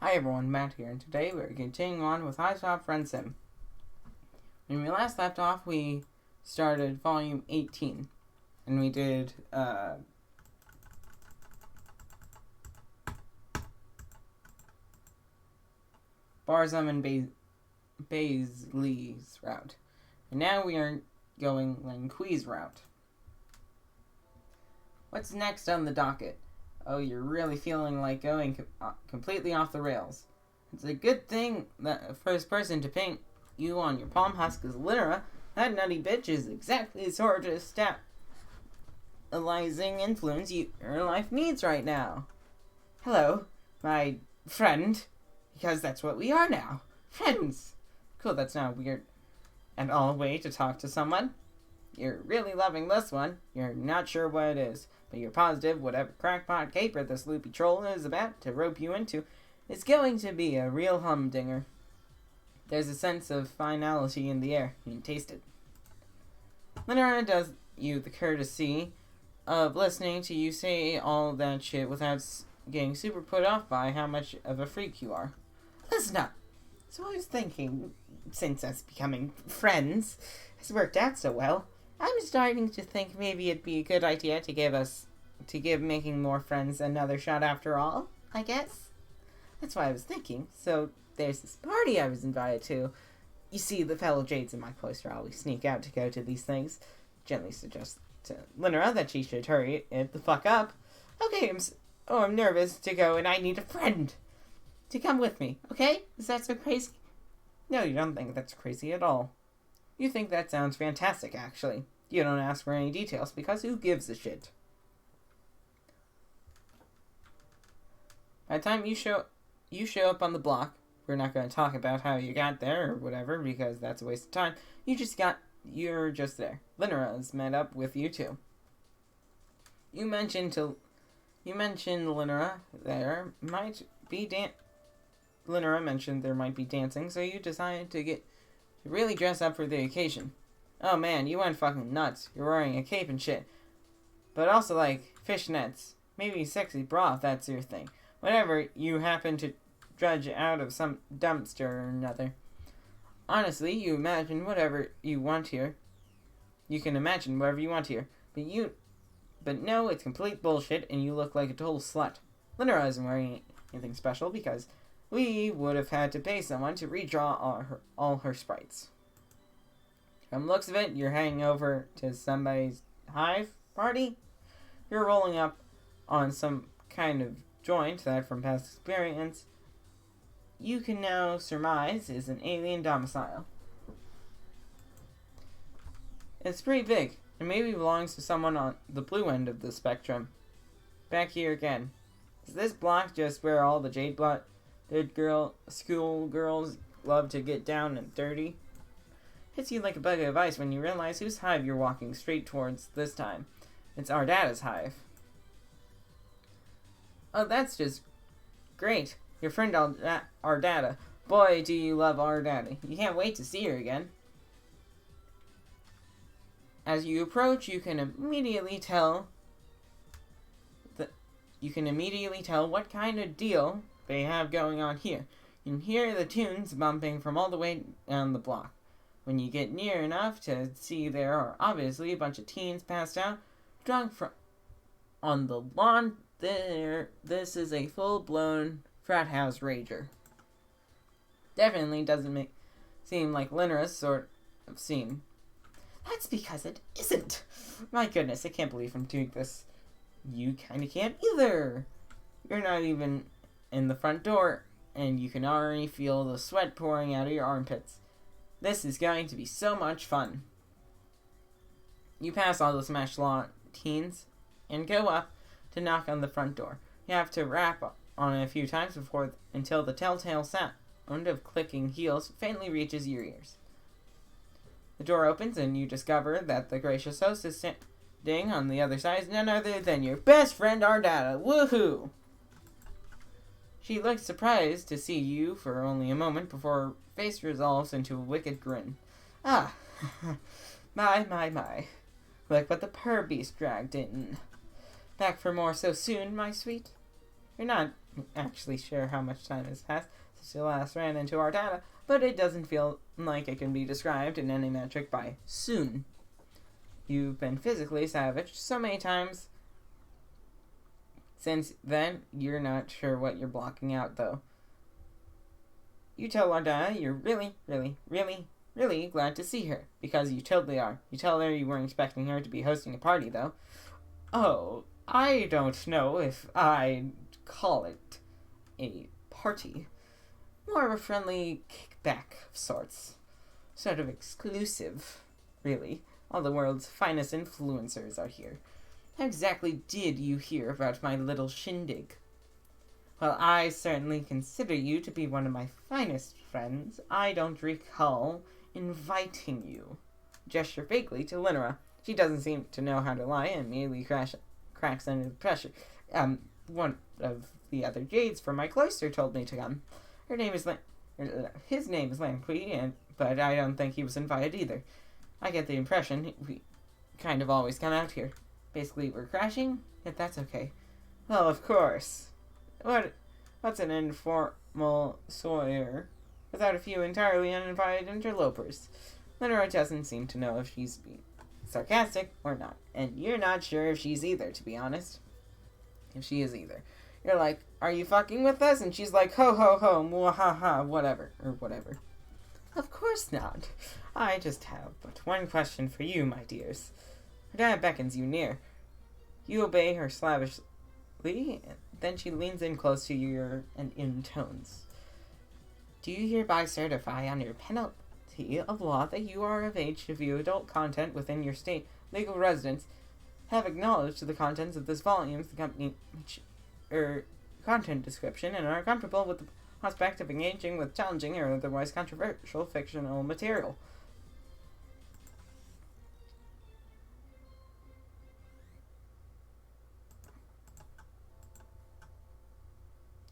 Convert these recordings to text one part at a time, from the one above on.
Hi everyone, Matt here, and today we're continuing on with HiveSwap FriendSim. When we last left off, we started volume 18, and we did, Barzum and Baisley's route. And now we are going Lanqui's route. What's next on the docket? Oh, you're really feeling like going completely off the rails. It's a good thing that the first person to paint you on your palm husk is Lyra. That nutty bitch is exactly the sort of stabilizing influence your life needs right now. Hello, my friend. Because that's what we are now. Friends. Cool, that's not a weird and all way to talk to someone. You're really loving this one. You're not sure what it is, but you're positive whatever crackpot caper this loopy troll is about to rope you into is going to be a real humdinger. There's a sense of finality in the air. You can taste it. Lenora does you the courtesy of listening to you say all that shit without getting super put off by how much of a freak you are. Listen up. So I was thinking, since us becoming friends has worked out so well, I'm starting to think maybe it'd be a good idea to give making more friends another shot after all, I guess. That's what I was thinking. So there's this party I was invited to. You see, the fellow Jades in my cloister always sneak out to go to these things. Gently suggest to Lenora that she should hurry it the fuck up. Okay, I'm nervous to go and I need a friend to come with me, okay? Is that so crazy? No, you don't think that's crazy at all. You think that sounds fantastic, actually. You don't ask for any details, because who gives a shit? By the time you show up on the block, we're not going to talk about how you got there or whatever, because that's a waste of time. You're just there. Lenora has met up with you too. You mentioned Lenora Lenora mentioned there might be dancing, so you decided to really dress up for the occasion. Oh man, you went fucking nuts. You're wearing a cape and shit. But also like fishnets. Maybe sexy bra if that's your thing. Whatever you happen to drudge out of some dumpster or another. Honestly, you imagine whatever you want here. You can imagine whatever you want here. But no, it's complete bullshit and you look like a total slut. Lenora isn't wearing anything special because we would have had to pay someone to redraw all her sprites. From the looks of it, you're hanging over to somebody's hive party. You're rolling up on some kind of joint that, from past experience, you can now surmise is an alien domicile. It's pretty big, and maybe belongs to someone on the blue end of the spectrum. Back here again. Is this block just where all the jade-blooded schoolgirls love to get down and dirty? Hits you like a bug of ice when you realize whose hive you're walking straight towards this time. It's Ardata's hive. Oh, that's just great. Your friend Ardata. Boy, do you love Ardata. You can't wait to see her again. As you approach, you can immediately tell what kind of deal they have going on here. You can hear the tunes bumping from all the way down the block. When you get near enough to see there are obviously a bunch of teens passed out, drunk on the lawn there. This is a full-blown frat house rager. Definitely doesn't seem like Lenora's sort of scene. That's because it isn't. My goodness, I can't believe I'm doing this. You kinda can't either. You're not even in the front door, and you can already feel the sweat pouring out of your armpits. This is going to be so much fun. You pass all the Smash Law teens and go up to knock on the front door. You have to rap on it a few times until the telltale sound of clicking heels faintly reaches your ears. The door opens and you discover that the gracious host is standing on the other side is none other than your best friend Ardata. Woohoo! She looks surprised to see you for only a moment before her face resolves into a wicked grin. Ah, my. Look what the purr beast dragged in. Back for more so soon, my sweet? You're not actually sure how much time has passed since you last ran into our data, but it doesn't feel like it can be described in any metric by soon. You've been physically savaged so many times since then, you're not sure what you're blocking out, though. You tell Ardea you're really, really, really, really glad to see her, because you totally are. You tell her you weren't expecting her to be hosting a party, though. Oh, I don't know if I'd call it a party. More of a friendly kickback of sorts. Sort of exclusive, really. All the world's finest influencers are here. How exactly did you hear about my little shindig? Well, I certainly consider you to be one of my finest friends. I don't recall inviting you. Gesture vaguely to Linora. She doesn't seem to know how to lie and immediately cracks under the pressure. One of the other Jades from my cloister told me to come. His name is Lamqui, but I don't think he was invited either. I get the impression we kind of always come out here. Basically, we're crashing, yet that's okay. Well, of course. What's an informal soir without a few entirely uninvited interlopers? Linora doesn't seem to know if she's being sarcastic or not, and you're not sure if she's either, to be honest. If she is either. You're like, are you fucking with us? And she's like, ho ho ho, mwahaha, whatever, or whatever. Of course not. I just have but one question for you, my dears. Ardea beckons you near. You obey her slavishly, and then she leans in close to you and intones. Do you hereby certify on your penalty of law that you are of age to view adult content within your state legal residence, have acknowledged the contents of this volume, the company content description, and are comfortable with the prospect of engaging with challenging or otherwise controversial fictional material?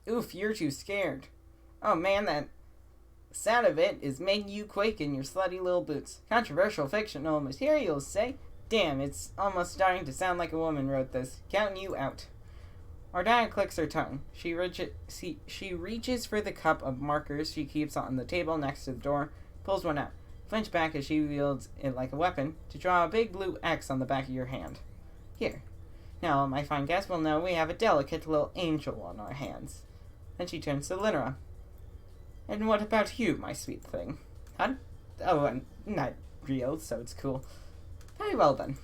Oof, you're too scared. Oh man, that sound of it is making you quake in your slutty little boots. Controversial fictional materials, say? Damn, it's almost starting to sound like a woman wrote this. Counting you out. Ardea clicks her tongue. She reaches for the cup of markers she keeps on the table next to the door, pulls one out, flinch back as she wields it like a weapon to draw a big blue X on the back of your hand. Here. Now, my fine guest will know we have a delicate little angel on our hands. Then she turns to Linora. And what about you, my sweet thing? Huh? Oh, I'm not real, so it's cool. Very well then.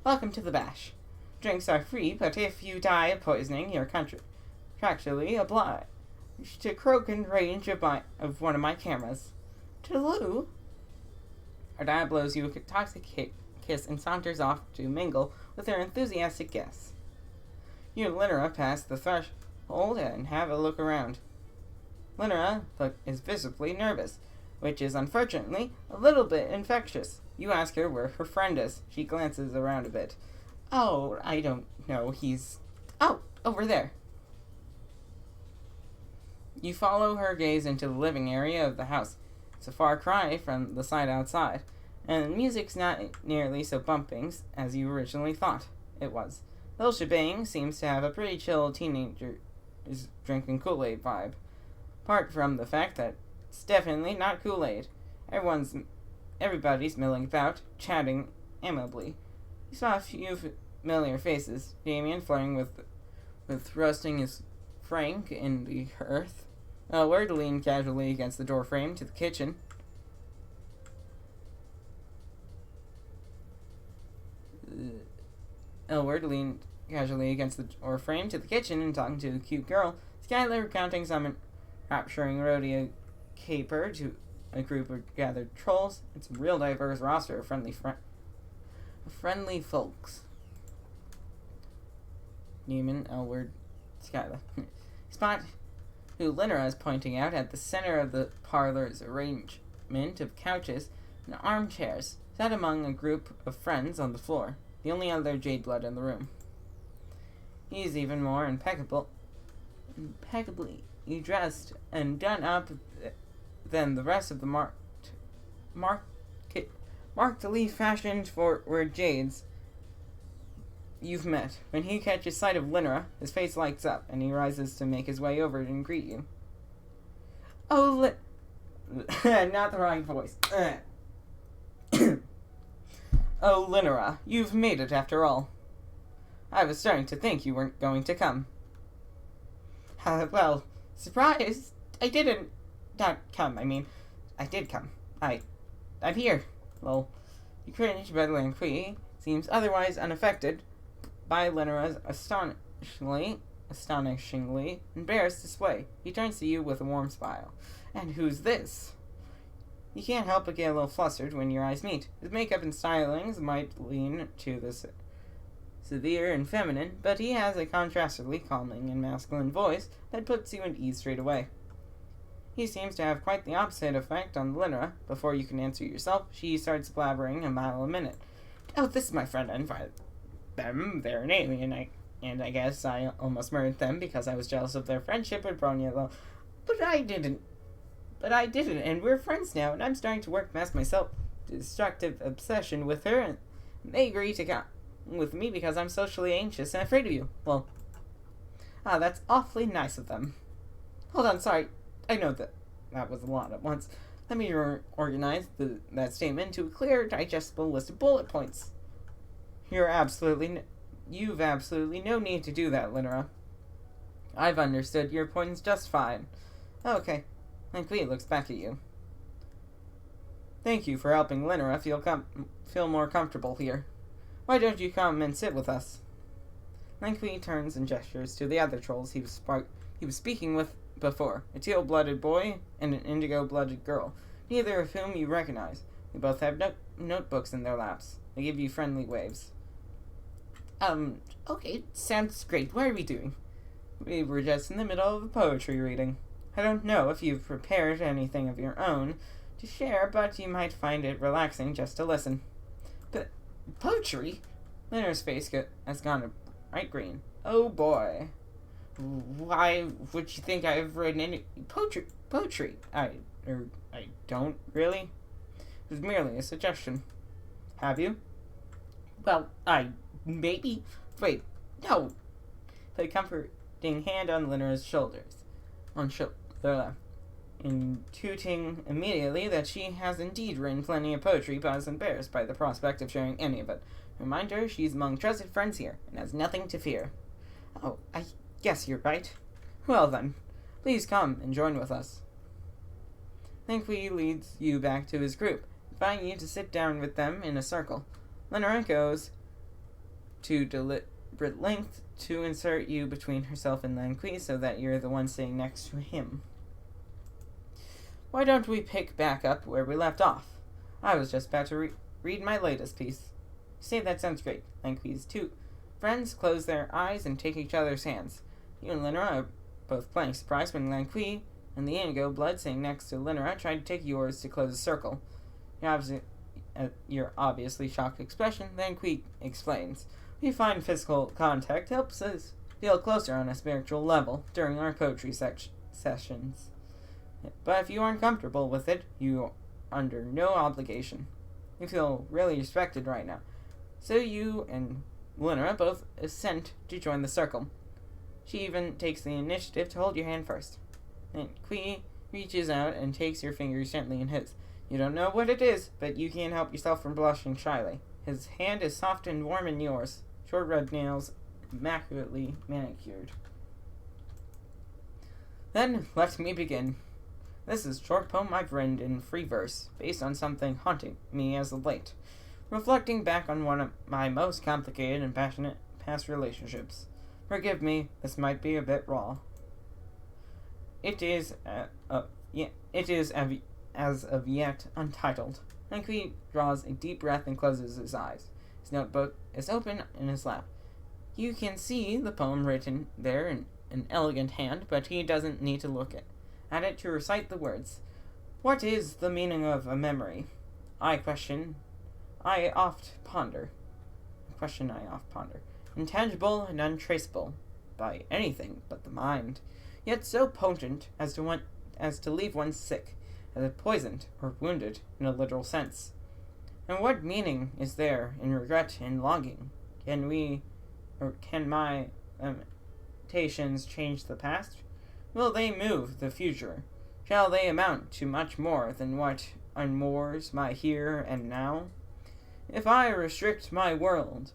Welcome to the bash. Drinks are free, but if you die of poisoning, you're contractually obliged to croak in range of one of my cameras. Toodaloo. Ardea blows you a toxic kiss and saunters off to mingle with her enthusiastic guests. You and Linora pass the threshold and have a look around. Linora is visibly nervous, which is unfortunately a little bit infectious. You ask her where her friend is. She glances around a bit. Oh, I don't know. He's... Oh, over there. You follow her gaze into the living area of the house. It's a far cry from the side outside, and the music's not nearly so bumping as you originally thought it was. The whole shebang seems to have a pretty chill teenager is drinking Kool-Aid vibe. Apart from the fact that it's definitely not Kool-Aid. Everybody's milling about, chatting amiably. You saw a few familiar faces. Damien flirting with roasting his Frank in the hearth. Elward leaned casually against the doorframe to the kitchen. And talking to a cute girl. Skylar recounting some enrapturing rodeo caper to a group of gathered trolls. It's a real diverse roster of friendly folks. Neiman, Elward, Skylar. Spot, who Linora is pointing out at the center of the parlor's arrangement of couches and armchairs, sat among a group of friends on the floor, the only other Jade blood in the room. He's even more impeccably dressed and done up than the rest of the markedly fashioned for were Jades. you've met. When he catches sight of Linera, his face lights up, and he rises to make his way over and greet you. Oh, not the right voice. Oh, Linera, you've made it after all. I was starting to think you weren't going to come. Well, surprise! I didn't... Not come, I mean. I did come. I'm here. Well, you cringe, but Lanqui seems otherwise unaffected by Linera's astonishingly embarrassed display. He turns to you with a warm smile. And who's this? You can't help but get a little flustered when your eyes meet. His makeup and stylings might lean to the severe and feminine, but he has a contrastedly calming and masculine voice that puts you at ease straight away. He seems to have quite the opposite effect on Linera. Before you can answer yourself, she starts blabbering a mile a minute. Oh, this is my friend. I invited them. They're an alien, and I guess I almost murdered them because I was jealous of their friendship with Bronyello. But I didn't, and we're friends now, and I'm starting to work past my self-destructive obsession with her, and they agree to come with me because I'm socially anxious and afraid of you. Well, that's awfully nice of them. Hold on, sorry. I know that was a lot at once. Let me organize that statement into a clear, digestible list of bullet points. You've absolutely no need to do that, Linera. I've understood your points just fine. Okay. Lanqui looks back at you. Thank you for helping Linera feel more comfortable here. Why don't you come and sit with us? Lanqui turns and gestures to the other trolls he was speaking with before, a teal-blooded boy and an indigo-blooded girl, neither of whom you recognize. They both have notebooks in their laps. They give you friendly waves. Okay, sounds great. What are we doing? We were just in the middle of a poetry reading. I don't know if you've prepared anything of your own to share, but you might find it relaxing just to listen. But poetry? Linera's face has gone bright green. Oh boy. Why would you think I've written any poetry? I don't really. It was merely a suggestion. Have you? Well, maybe. Wait, no. Put a comforting hand on Linera's shoulders. On shoulder left. Intuiting immediately that she has indeed written plenty of poetry, but is embarrassed by the prospect of sharing any of it. Remind her she's among trusted friends here, and has nothing to fear. Oh, I guess you're right. Well then, please come and join with us. Lanqui leads you back to his group, inviting you to sit down with them in a circle. Linera goes to deliberate length to insert you between herself and Lanqui so that you're the one sitting next to him. Why don't we pick back up where we left off? I was just about to read my latest piece. Say that sounds great. Lanqui's two friends close their eyes and take each other's hands. You and Linera are both playing surprise when Lanqui and the indigo blood sitting next to Linera try to take yours to close a circle. Your obviously shocked expression, Lanqui explains. We find physical contact helps us feel closer on a spiritual level during our poetry sessions. But if you aren't comfortable with it, you are under no obligation. You feel really respected right now. So you and Linera both assent to join the circle. She even takes the initiative to hold your hand first. And Kui reaches out and takes your fingers gently in his. You don't know what it is, but you can't help yourself from blushing shyly. His hand is soft and warm in yours. Short red nails, immaculately manicured. Then, let me begin. This is a short poem I've written in free verse, based on something haunting me as of late, reflecting back on one of my most complicated and passionate past relationships. Forgive me, this might be a bit raw. It is as of yet untitled. Lanqui draws a deep breath and closes his eyes. His notebook is open in his lap. You can see the poem written there in an elegant hand, but he doesn't need to look at it to recite the words. What is the meaning of a memory? I oft ponder. Intangible and untraceable by anything but the mind, yet so potent as to leave one sick, as if poisoned or wounded in a literal sense. And what meaning is there in regret and longing? Can we or can my limitations change the past? Will they move the future? Shall they amount to much more than what unmoors my here and now? If I restrict my world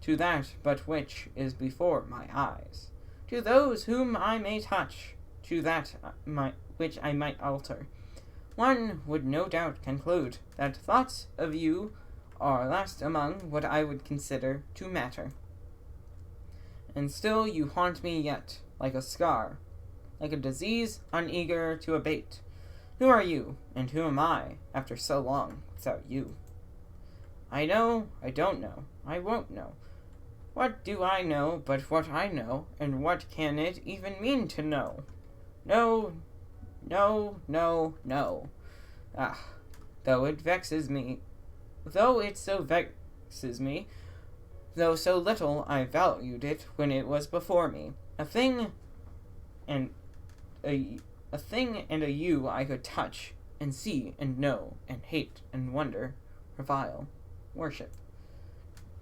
to that but which is before my eyes, to those whom I may touch, to that which I might alter, one would no doubt conclude that thoughts of you are last among what I would consider to matter. And still you haunt me yet, like a scar, like a disease uneager to abate. Who are you, and who am I, after so long without you? I know, I don't know, I won't know. What do I know but what I know, and what can it even mean to know? No, no, no, no. Ah, though it so vexes me, though so little I valued it when it was before me, a thing and a you I could touch and see and know and hate and wonder, revile, worship.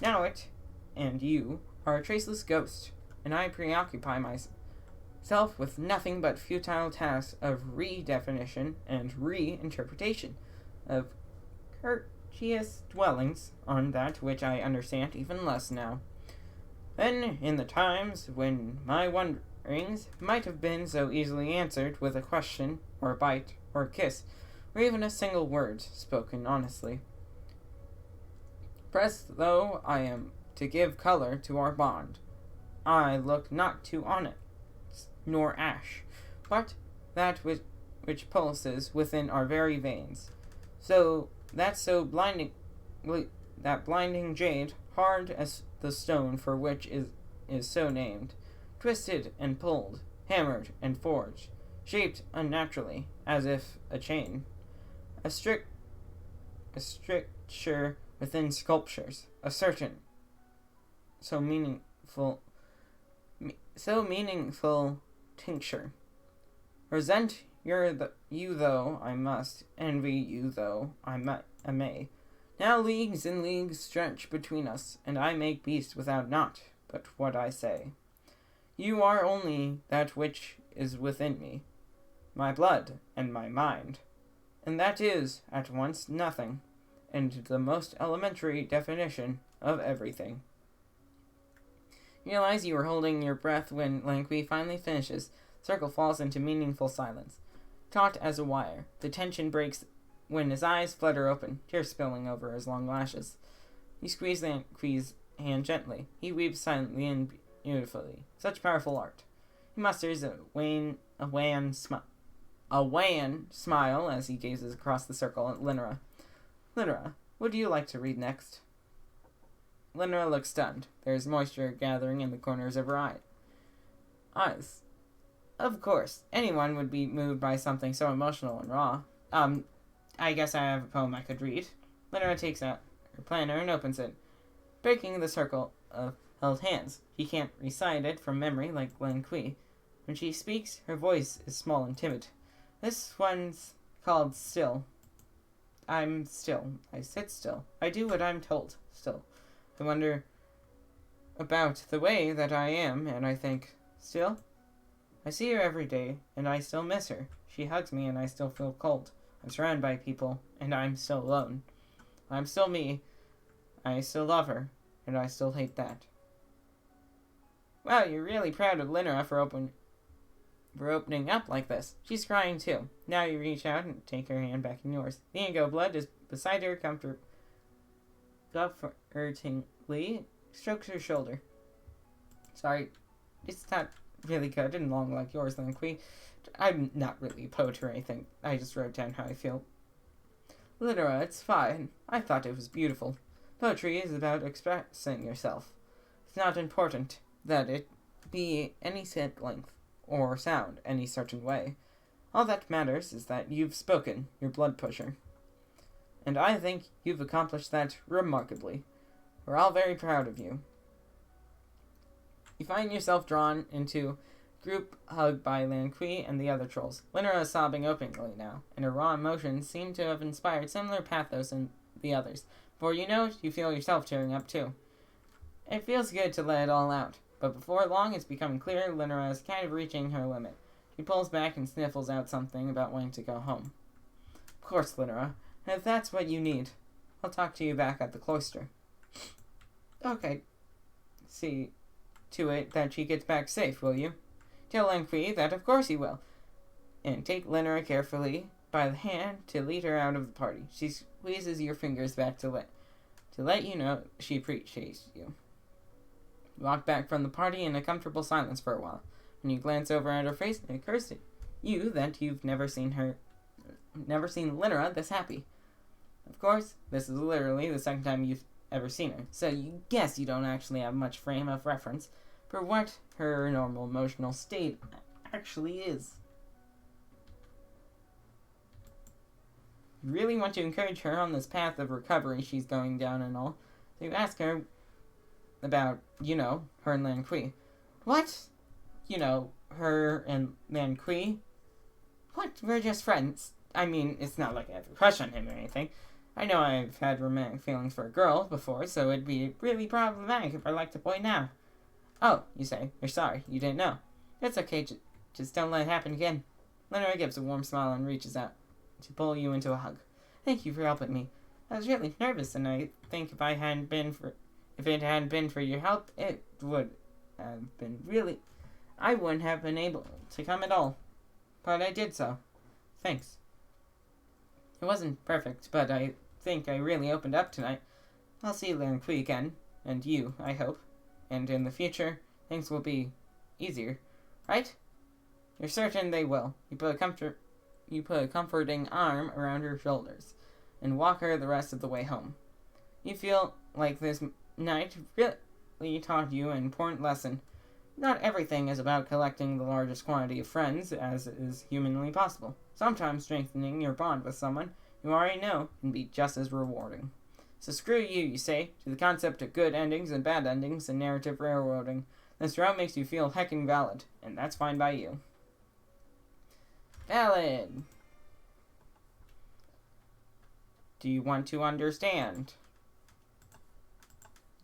Now it and you are a traceless ghost, and I preoccupy myself with nothing but futile tasks of redefinition and reinterpretation, of courteous dwellings on that which I understand even less now. Then, in the times when my wonderings might have been so easily answered with a question, or a bite, or a kiss, or even a single word spoken honestly. Pressed though I am to give color to our bond, I look not to onyx nor ash, but that which pulses within our very veins. So that blinding jade, hard as the stone for which is so named, twisted and pulled, hammered and forged, shaped unnaturally, as if a chain, a stricture within sculptures, a certain so meaningful tincture. Resent you though I must, envy you though I may. Now leagues and leagues stretch between us, and I make peace without naught but what I say. You are only that which is within me, my blood and my mind, and that is at once nothing, and the most elementary definition of everything. You realize you are holding your breath when Lanqui finally finishes. The circle falls into meaningful silence. Taut as a wire, the tension breaks when his eyes flutter open, tears spilling over his long lashes. You squeeze Lanqui's hand gently. He weeps silently and beautifully. Such powerful art. He musters a wan smile as he gazes across the circle at Linera. Linera, would you like to read next? Linera looks stunned. There is moisture gathering in the corners of her eyes. Of course, anyone would be moved by something so emotional and raw. I guess I have a poem I could read. Linera takes out her planner and opens it, breaking the circle of held hands. She can't recite it from memory like Lanqui. When she speaks, her voice is small and timid. This one's called Still. I'm still. I sit still. I do what I'm told. Still. I wonder about the way that I am, and I think, still? I see her every day, and I still miss her. She hugs me, and I still feel cold. I'm surrounded by people, and I'm still alone. I'm still me. I still love her, and I still hate that. Wow, you're really proud of Linera for opening up like this. She's crying too. Now you reach out and take her hand back in yours. The indigo blood is beside her, comfortingly strokes her shoulder. Sorry, it's not really good and long like yours, Lanqui. I'm not really a poet or anything. I just wrote down how I feel. Linera, it's fine. I thought it was beautiful. Poetry is about expressing yourself. It's not important that it be any set length or sound any certain way. All that matters is that you've spoken, your blood pusher. And I think you've accomplished that remarkably. We're all very proud of you. You find yourself drawn into group hug by Lanqui and the other trolls. Linera is sobbing openly now, and her raw emotions seem to have inspired similar pathos in the others. For you know, you feel yourself tearing up too. It feels good to let it all out, but before long it's becoming clear Linora is kind of reaching her limit. She pulls back and sniffles out something about wanting to go home. Of course, Linora, if that's what you need, I'll talk to you back at the cloister. Okay. See to it that she gets back safe, will you? Tell Lanqui that of course he will. And take Linora carefully by the hand to lead her out of the party. She squeezes your fingers back to let you know she appreciates you. You walk back from the party in a comfortable silence for a while. When you glance over at her face, it occurs to you that you've never seen Linora this happy. Of course, this is literally the second time you've ever seen her, so you guess you don't actually have much frame of reference for what her normal emotional state actually is. You really want to encourage her on this path of recovery she's going down and all, so you ask her about, her and Lanqui. What? Her and Lanqui? What? We're just friends. I mean, it's not like I have a crush on him or anything. I know I've had romantic feelings for a girl before, so it'd be really problematic if I liked a boy now. Oh, you say, you're sorry, you didn't know. It's okay, just don't let it happen again. Linora gives a warm smile and reaches out to pull you into a hug. Thank you for helping me. I was really nervous, and I think if it hadn't been for your help, it would have been really... I wouldn't have been able to come at all. But I did so. Thanks. It wasn't perfect, but I think I really opened up tonight. I'll see Lanqui again, and you, I hope. And in the future, things will be easier, right? You're certain they will. You put a comforting arm around her shoulders, and walk her the rest of the way home. You feel like this night really taught you an important lesson. Not everything is about collecting the largest quantity of friends as is humanly possible. Sometimes strengthening your bond with someone you already know can be just as rewarding. So screw you say, to the concept of good endings and bad endings and narrative railroading. This route makes you feel heckin' valid, and that's fine by you. Valid. Do you want to understand?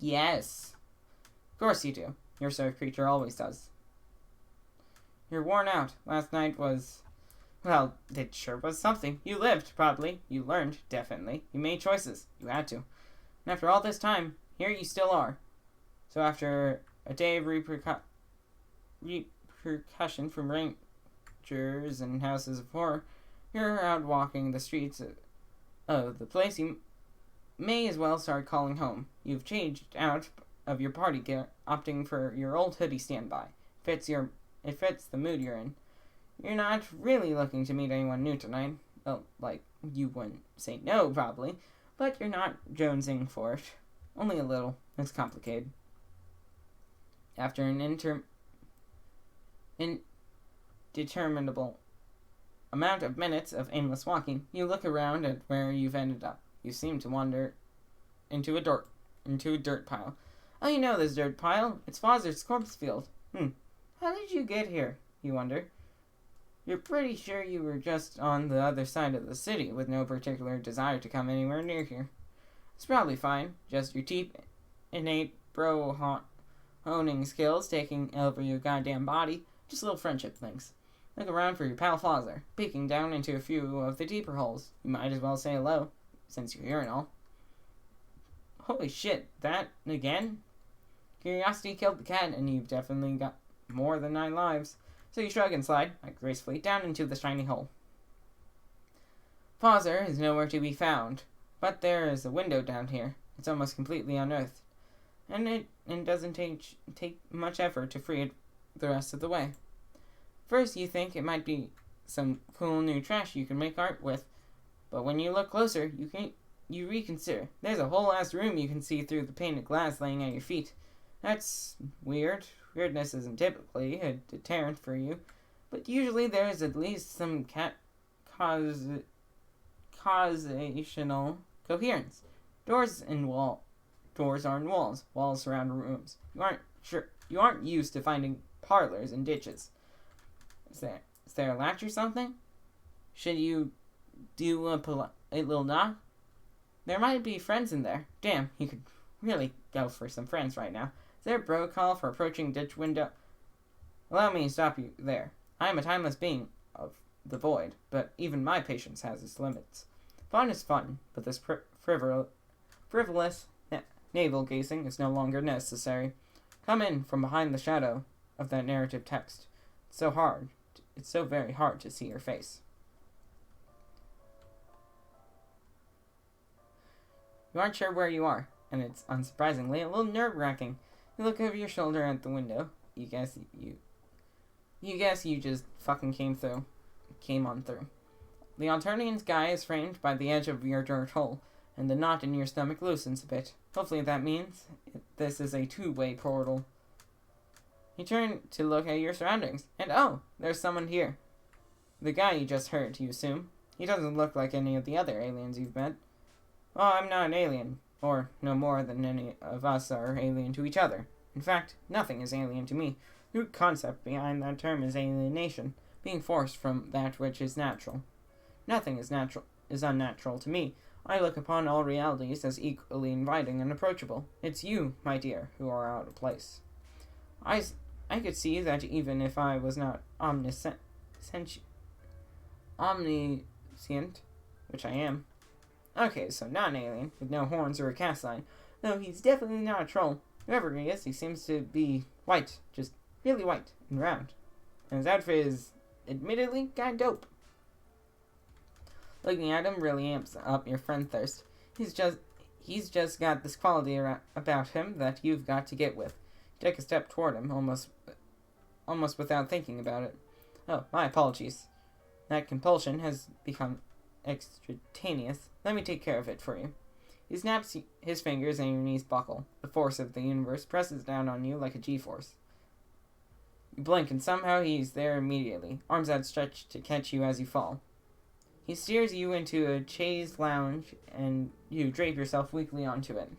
Yes. Of course you do. Your sort of creature always does. You're worn out. Last night was... Well, it sure was something. You lived, probably. You learned, definitely. You made choices. You had to. And after all this time, here you still are. So after a day of repercussion from rangers and houses of horror, you're out walking the streets of the place you may as well start calling home. You've changed out of your party gear, opting for your old hoodie standby. It fits the mood you're in. You're not really looking to meet anyone new tonight. Well, you wouldn't say no, probably, but you're not jonesing for it. Only a little. It's complicated. After an indeterminable amount of minutes of aimless walking, you look around at where you've ended up. You seem to wander into a dirt pile. Oh, you know this dirt pile. It's Fozzer's corpse field. How did you get here, you wonder? You're pretty sure you were just on the other side of the city with no particular desire to come anywhere near here. It's probably fine. Just your deep, innate honing skills taking over your goddamn body. Just little friendship things. Look around for your pal Fozzer, peeking down into a few of the deeper holes. You might as well say hello, since you're here and all. Holy shit, that again? Curiosity killed the cat, and you've definitely got more than 9 lives. So you shrug and slide, gracefully, down into the shiny hole. Fozzer is nowhere to be found, but there is a window down here. It's almost completely unearthed, and it doesn't take much effort to free it the rest of the way. First, you think it might be some cool new trash you can make art with, but when you look closer, you reconsider. There's a whole ass room you can see through the painted glass laying at your feet. That's weird. Weirdness isn't typically a deterrent for you, but usually there is at least some causational coherence. Doors are in walls. Walls surround rooms. You aren't used to finding parlors and ditches. Is there a latch or something? Should you do a little knock? There might be friends in there. Damn, you could really go for some friends right now. Is there a protocol for approaching ditch window? Allow me to stop you there. I am a timeless being of the void, but even my patience has its limits. Fun is fun, but this frivolous navel-gazing is no longer necessary. Come in from behind the shadow of that narrative text. It's so very hard to see your face. You aren't sure where you are, and it's unsurprisingly a little nerve-wracking. You look over your shoulder at the window. You guess you just fucking came on through. The Alternian sky is framed by the edge of your dirt hole, and the knot in your stomach loosens a bit. Hopefully that means this is a two-way portal. You turn to look at your surroundings, and oh, there's someone here. The guy you just heard, you assume. He doesn't look like any of the other aliens you've met. Oh, I'm not an alien, or no more than any of us are alien to each other. In fact, nothing is alien to me. The root concept behind that term is alienation, being forced from that which is natural. Nothing is unnatural to me. I look upon all realities as equally inviting and approachable. It's you, my dear, who are out of place. I could see that even if I was not omniscient, which I am. Okay, so not an alien, with no horns or a cast sign. No, he's definitely not a troll. Whoever he is, he seems to be white, just really white and round. And his outfit is, admittedly, kinda dope. Looking at him really amps up your friend thirst. He's just got this quality about him that you've got to get with. You take a step toward him, almost without thinking about it. Oh, my apologies. That compulsion has become extraneous. Let me take care of it for you. He snaps his fingers and your knees buckle. The force of the universe presses down on you like a G-force. You blink and somehow he's there immediately, arms outstretched to catch you as you fall. He steers you into a chaise lounge and you drape yourself weakly onto it.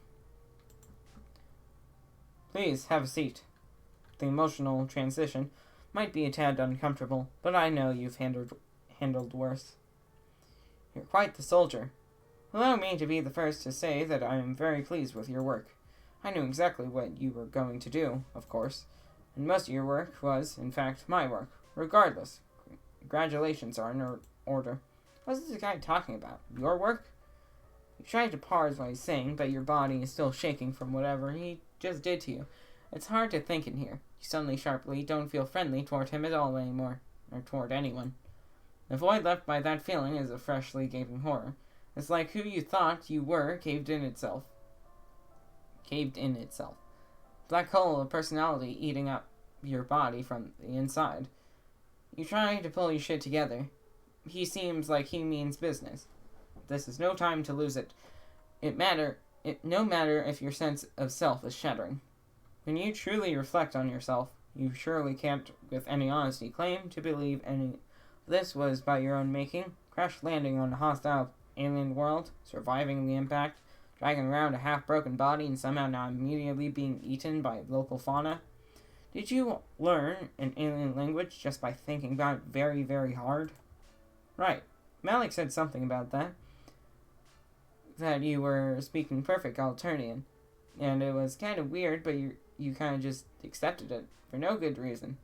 Please, have a seat. The emotional transition might be a tad uncomfortable, but I know you've handled worse. You're quite the soldier. Allow me to be the first to say that I am very pleased with your work. I knew exactly what you were going to do, of course, and most of your work was, in fact, my work. Regardless, congratulations are in order. What's this guy talking about? Your work? You tried to parse what he's saying, but your body is still shaking from whatever he just did to you. It's hard to think in here. You suddenly sharply don't feel friendly toward him at all anymore, or toward anyone. The void left by that feeling is a freshly gaping horror. It's like who you thought you were caved in itself. Black hole of personality eating up your body from the inside. You try to pull your shit together. He seems like he means business. This is no time to lose it. No matter if your sense of self is shattering. When you truly reflect on yourself, you surely can't, with any honesty, claim to believe any of this was by your own making. Crash landing on a hostile alien world, surviving the impact, dragging around a half-broken body, and somehow not immediately being eaten by local fauna. Did you learn an alien language just by thinking about it very, very hard? Right. Malik said something about that. That you were speaking perfect Alternian. And it was kind of weird, but you kind of just accepted it for no good reason.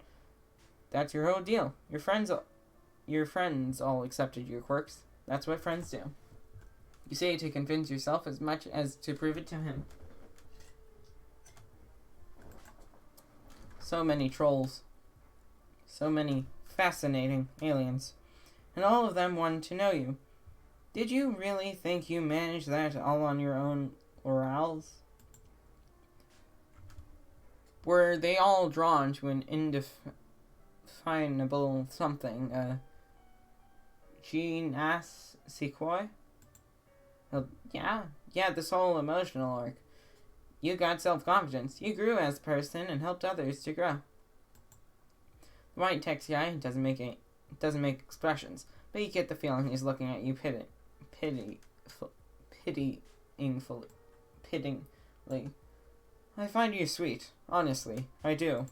That's your whole deal. Your friends all accepted your quirks. That's what friends do. You say it to convince yourself as much as to prove it to him. So many trolls. So many fascinating aliens. And all of them want to know you. Did you really think you managed that all on your own orals? Were they all drawn to an indefinable something, Gene-ass sequoia? Yeah, this whole emotional arc. You got self-confidence. You grew as a person and helped others to grow. The white text guy doesn't make expressions, but you get the feeling he's looking at you pityingly. I find you sweet. Honestly, I do.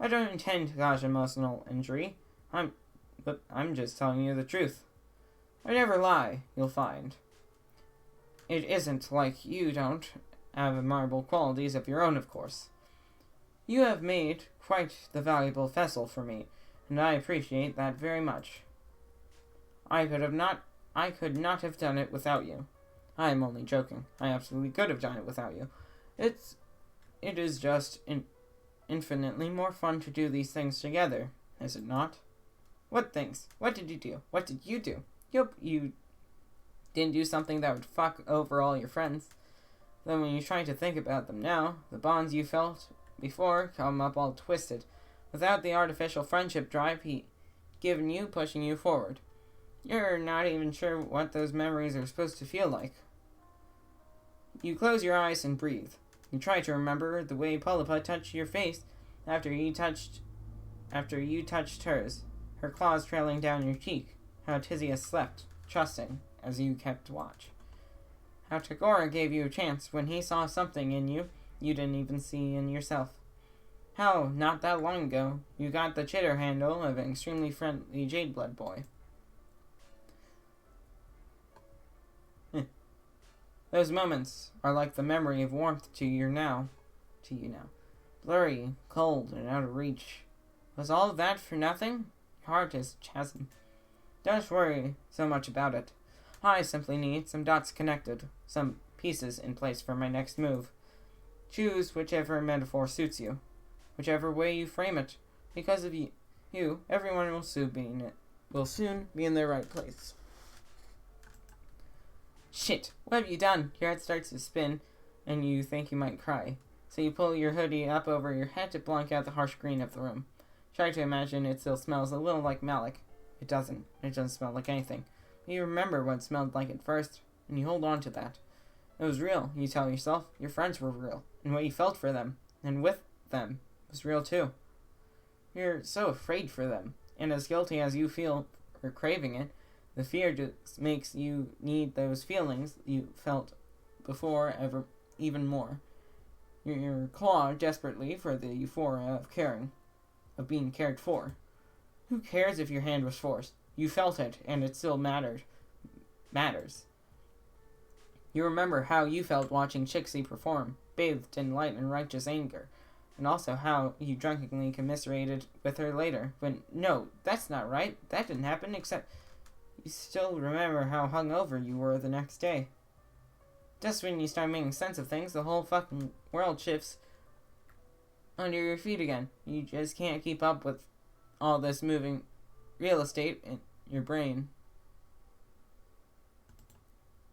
I don't intend to cause emotional injury. But I'm just telling you the truth. I never lie, you'll find. It isn't like you don't, have admirable qualities of your own, of course. You have made quite the valuable vessel for me, and I appreciate that very much. I could not have done it without you. I am only joking. I absolutely could have done it without you. It is just infinitely more fun to do these things together, is it not? What things? What did you do? What did you do? You didn't do something that would fuck over all your friends. Then when you try to think about them now, the bonds you felt before come up all twisted. Without the artificial friendship drive he given you, pushing you forward. You're not even sure what those memories are supposed to feel like. You close your eyes and breathe. You try to remember the way Polypa touched your face after you touched hers, her claws trailing down your cheek, how Tizia slept, trusting, as you kept watch. How Tagora gave you a chance when he saw something in you didn't even see in yourself. How, not that long ago, you got the chitter handle of an extremely friendly Jadeblood boy. Those moments are like the memory of warmth to you now. Blurry, cold, and out of reach. Was all of that for nothing? Your heart is a chasm. Don't worry so much about it. I simply need some dots connected, some pieces in place for my next move. Choose whichever metaphor suits you, whichever way you frame it. Because of you, everyone will soon be in their right place. Shit, what have you done? Your head starts to spin, and you think you might cry. So you pull your hoodie up over your head to block out the harsh green of the room. Try to imagine it still smells a little like Malik. It doesn't. It doesn't smell like anything. But you remember what it smelled like at first, and you hold on to that. It was real, you tell yourself. Your friends were real, and what you felt for them, and with them, was real too. You're so afraid for them, and as guilty as you feel for craving it, the fear just makes you need those feelings you felt before even more. You claw desperately for the euphoria of caring, of being cared for. Who cares if your hand was forced? You felt it, and it still matters. You remember how you felt watching Chixie perform, bathed in light and righteous anger, and also how you drunkenly commiserated with her later, when, no, that's not right, that didn't happen, except you still remember how hungover you were the next day. Just when you start making sense of things, the whole fucking world shifts under your feet again. You just can't keep up with all this moving real estate in your brain.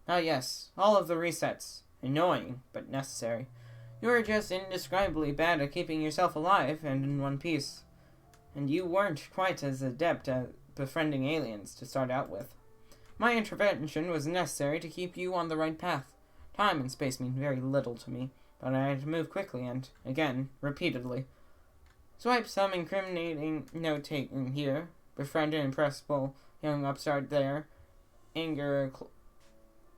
Ah yes, all of the resets. Annoying, but necessary. You are just indescribably bad at keeping yourself alive and in one piece. And you weren't quite as adept at befriending aliens to start out with. My intervention was necessary to keep you on the right path. Time and space mean very little to me, but I had to move quickly and, again, repeatedly. Swipe some incriminating note-taking here, befriend an impressible young upstart there, anger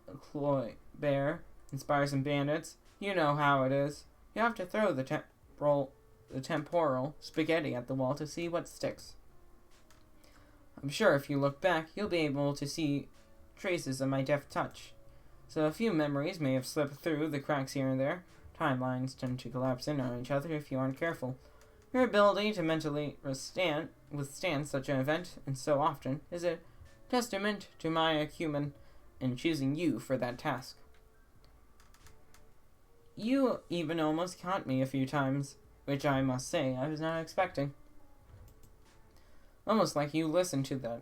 a cloy bear, inspire some bandits. You know how it is. You have to throw the temporal spaghetti at the wall to see what sticks. I'm sure if you look back, you'll be able to see traces of my deft touch. So a few memories may have slipped through the cracks here and there. Timelines tend to collapse in on each other if you aren't careful. Your ability to mentally withstand such an event, and so often, is a testament to my acumen in choosing you for that task. You even almost caught me a few times, which I must say I was not expecting. Almost like you listened to the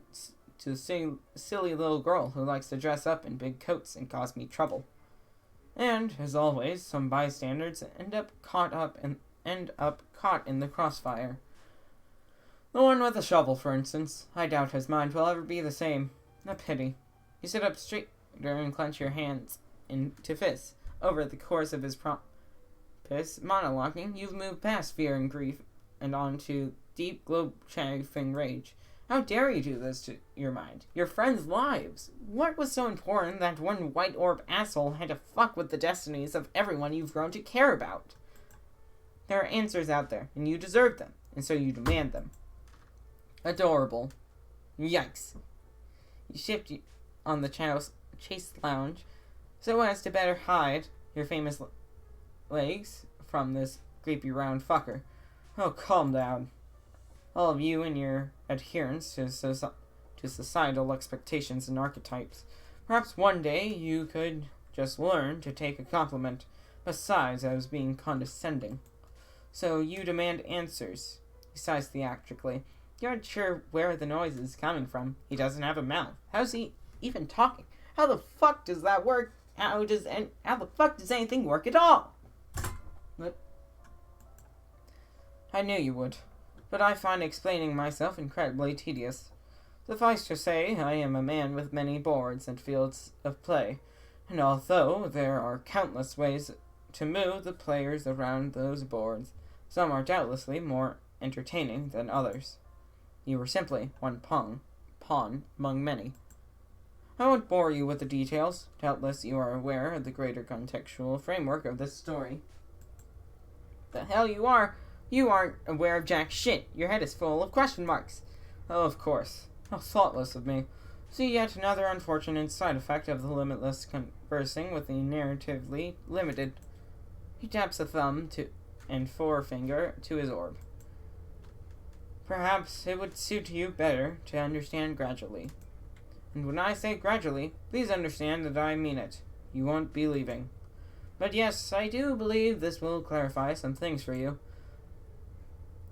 silly little girl who likes to dress up in big coats and cause me trouble. And, as always, some bystanders end up caught in the crossfire. The one with the shovel, for instance. I doubt his mind will ever be the same. A pity. You sit up straighter and clench your hands into fists. Over the course of his monologuing, you've moved past fear and grief and on to deep, globe-chafing rage. How dare you do this to your mind? Your friends' lives! What was so important that one white orb asshole had to fuck with the destinies of everyone you've grown to care about? There are answers out there, and you deserve them, and so you demand them. Adorable. Yikes. You shift on the chase lounge so as to better hide your famous legs from this creepy round fucker. Oh, calm down. All of you and your adherence to societal expectations and archetypes. Perhaps one day you could just learn to take a compliment. Besides, I was being condescending. So you demand answers. He sighs theatrically. You aren't sure where the noise is coming from. He doesn't have a mouth. How's he even talking? How the fuck does that work? How the fuck does anything work at all? What? I knew you would, but I find explaining myself incredibly tedious. Suffice to say, I am a man with many boards and fields of play, and although there are countless ways to move the players around those boards, some are doubtlessly more entertaining than others. You were simply one pawn among many. I won't bore you with the details. Doubtless you are aware of the greater contextual framework of this story. The hell you are! You aren't aware of jack shit. Your head is full of question marks. Oh, of course. How thoughtless of me. See yet another unfortunate side effect of the limitless conversing with the narratively limited. He taps a thumb and forefinger to his orb. Perhaps it would suit you better to understand gradually. And when I say gradually, please understand that I mean it. You won't be leaving. But yes, I do believe this will clarify some things for you.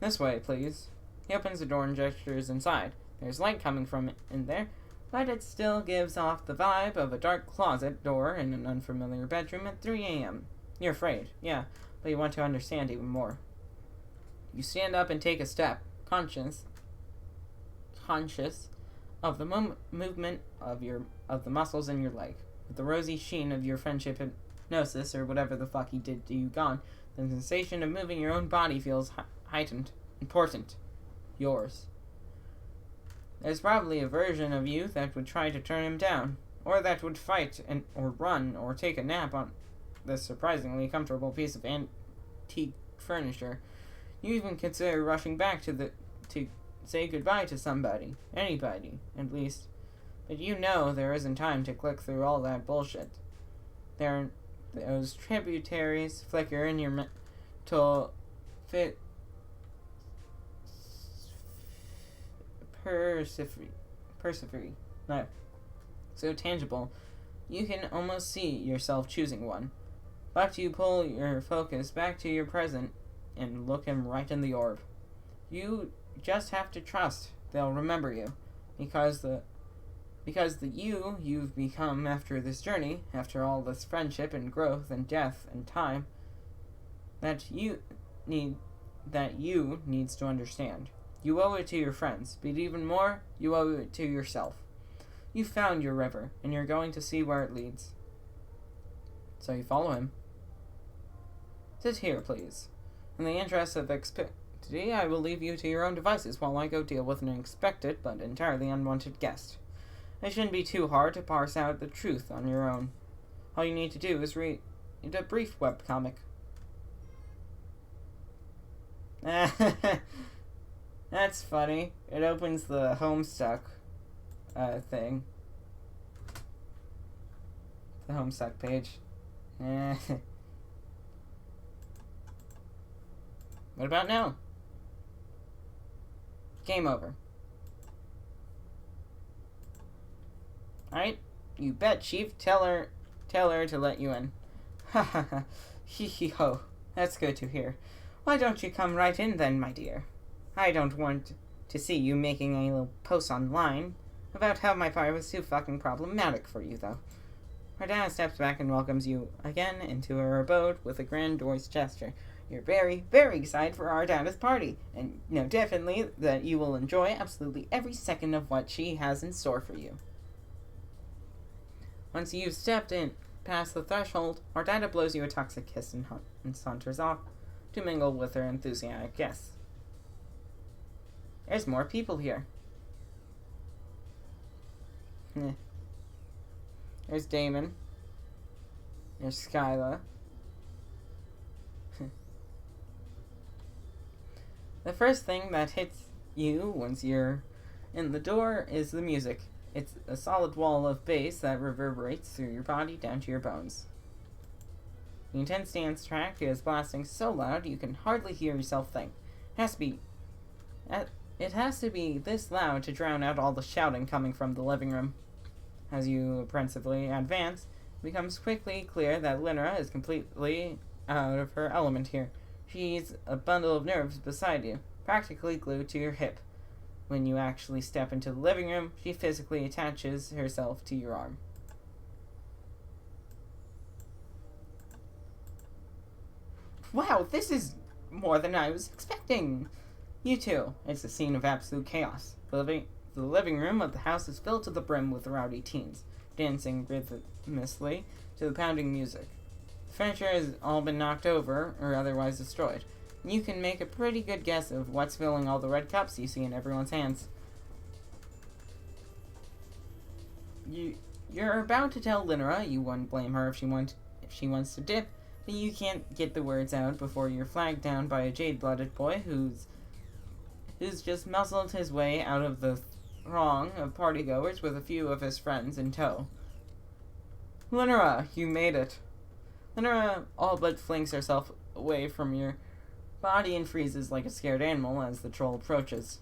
This way, please. He opens the door and gestures inside. There's light coming from in there, but it still gives off the vibe of a dark closet door in an unfamiliar bedroom at 3 a.m. You're afraid, yeah, but you want to understand even more. You stand up and take a step, conscious of the movement of the muscles in your leg. With the rosy sheen of your friendship hypnosis, or whatever the fuck he did to you gone, the sensation of moving your own body feels heightened, important, yours. There's probably a version of you that would try to turn him down, or that would fight or run or take a nap on this surprisingly comfortable piece of antique furniture. You even consider rushing back to say goodbye to somebody, anybody, at least. But you know there isn't time to click through all that bullshit. Those tributaries flicker in your mental persevere. No. So tangible, you can almost see yourself choosing one. But you pull your focus back to your present and look him right in the orb. You just have to trust they'll remember you, because the you you've become after this journey, after all this friendship and growth and death and time, that you needs to understand. You owe it to your friends, but even more, you owe it to yourself. You found your river, and you're going to see where it leads. So you follow him. Sit here, please. In the interest of expectancy, I will leave you to your own devices while I go deal with an unexpected but entirely unwanted guest. It shouldn't be too hard to parse out the truth on your own. All you need to do is read a brief webcomic. That's funny. It opens the Homestuck thing. The Homestuck page. What about now? Game over. Alright, you bet, Chief. Tell her to let you in. Ha ha ha. Hee hee ho. That's good to hear. Why don't you come right in then, my dear? I don't want to see you making any little posts online about how my fire was too fucking problematic for you, though. Ardana steps back and welcomes you again into her abode with a grandiose gesture. You're very, very excited for Ardana's party, and know definitely that you will enjoy absolutely every second of what she has in store for you. Once you've stepped in past the threshold, Ardana blows you a toxic kiss and saunters off to mingle with her enthusiastic guests. There's more people here. There's Damon. There's Skyla. The first thing that hits you once you're in the door is the music. It's a solid wall of bass that reverberates through your body down to your bones. The intense dance track is blasting so loud you can hardly hear yourself think. It has to be this loud to drown out all the shouting coming from the living room. As you apprehensively advance, it becomes quickly clear that Linra is completely out of her element here. She's a bundle of nerves beside you, practically glued to your hip. When you actually step into the living room, she physically attaches herself to your arm. Wow, this is more than I was expecting. You too. It's a scene of absolute chaos. The living room of the house is filled to the brim with rowdy teens, dancing rhythmically to the pounding music. The furniture has all been knocked over or otherwise destroyed. You can make a pretty good guess of what's filling all the red cups you see in everyone's hands. You're about to tell Linra you wouldn't blame her if she wants to dip, but you can't get the words out before you're flagged down by a jade-blooded boy who's just muscled his way out of the throng of partygoers with a few of his friends in tow. Linra, you made it. Linra all but flings herself away from your body and freezes like a scared animal as the troll approaches.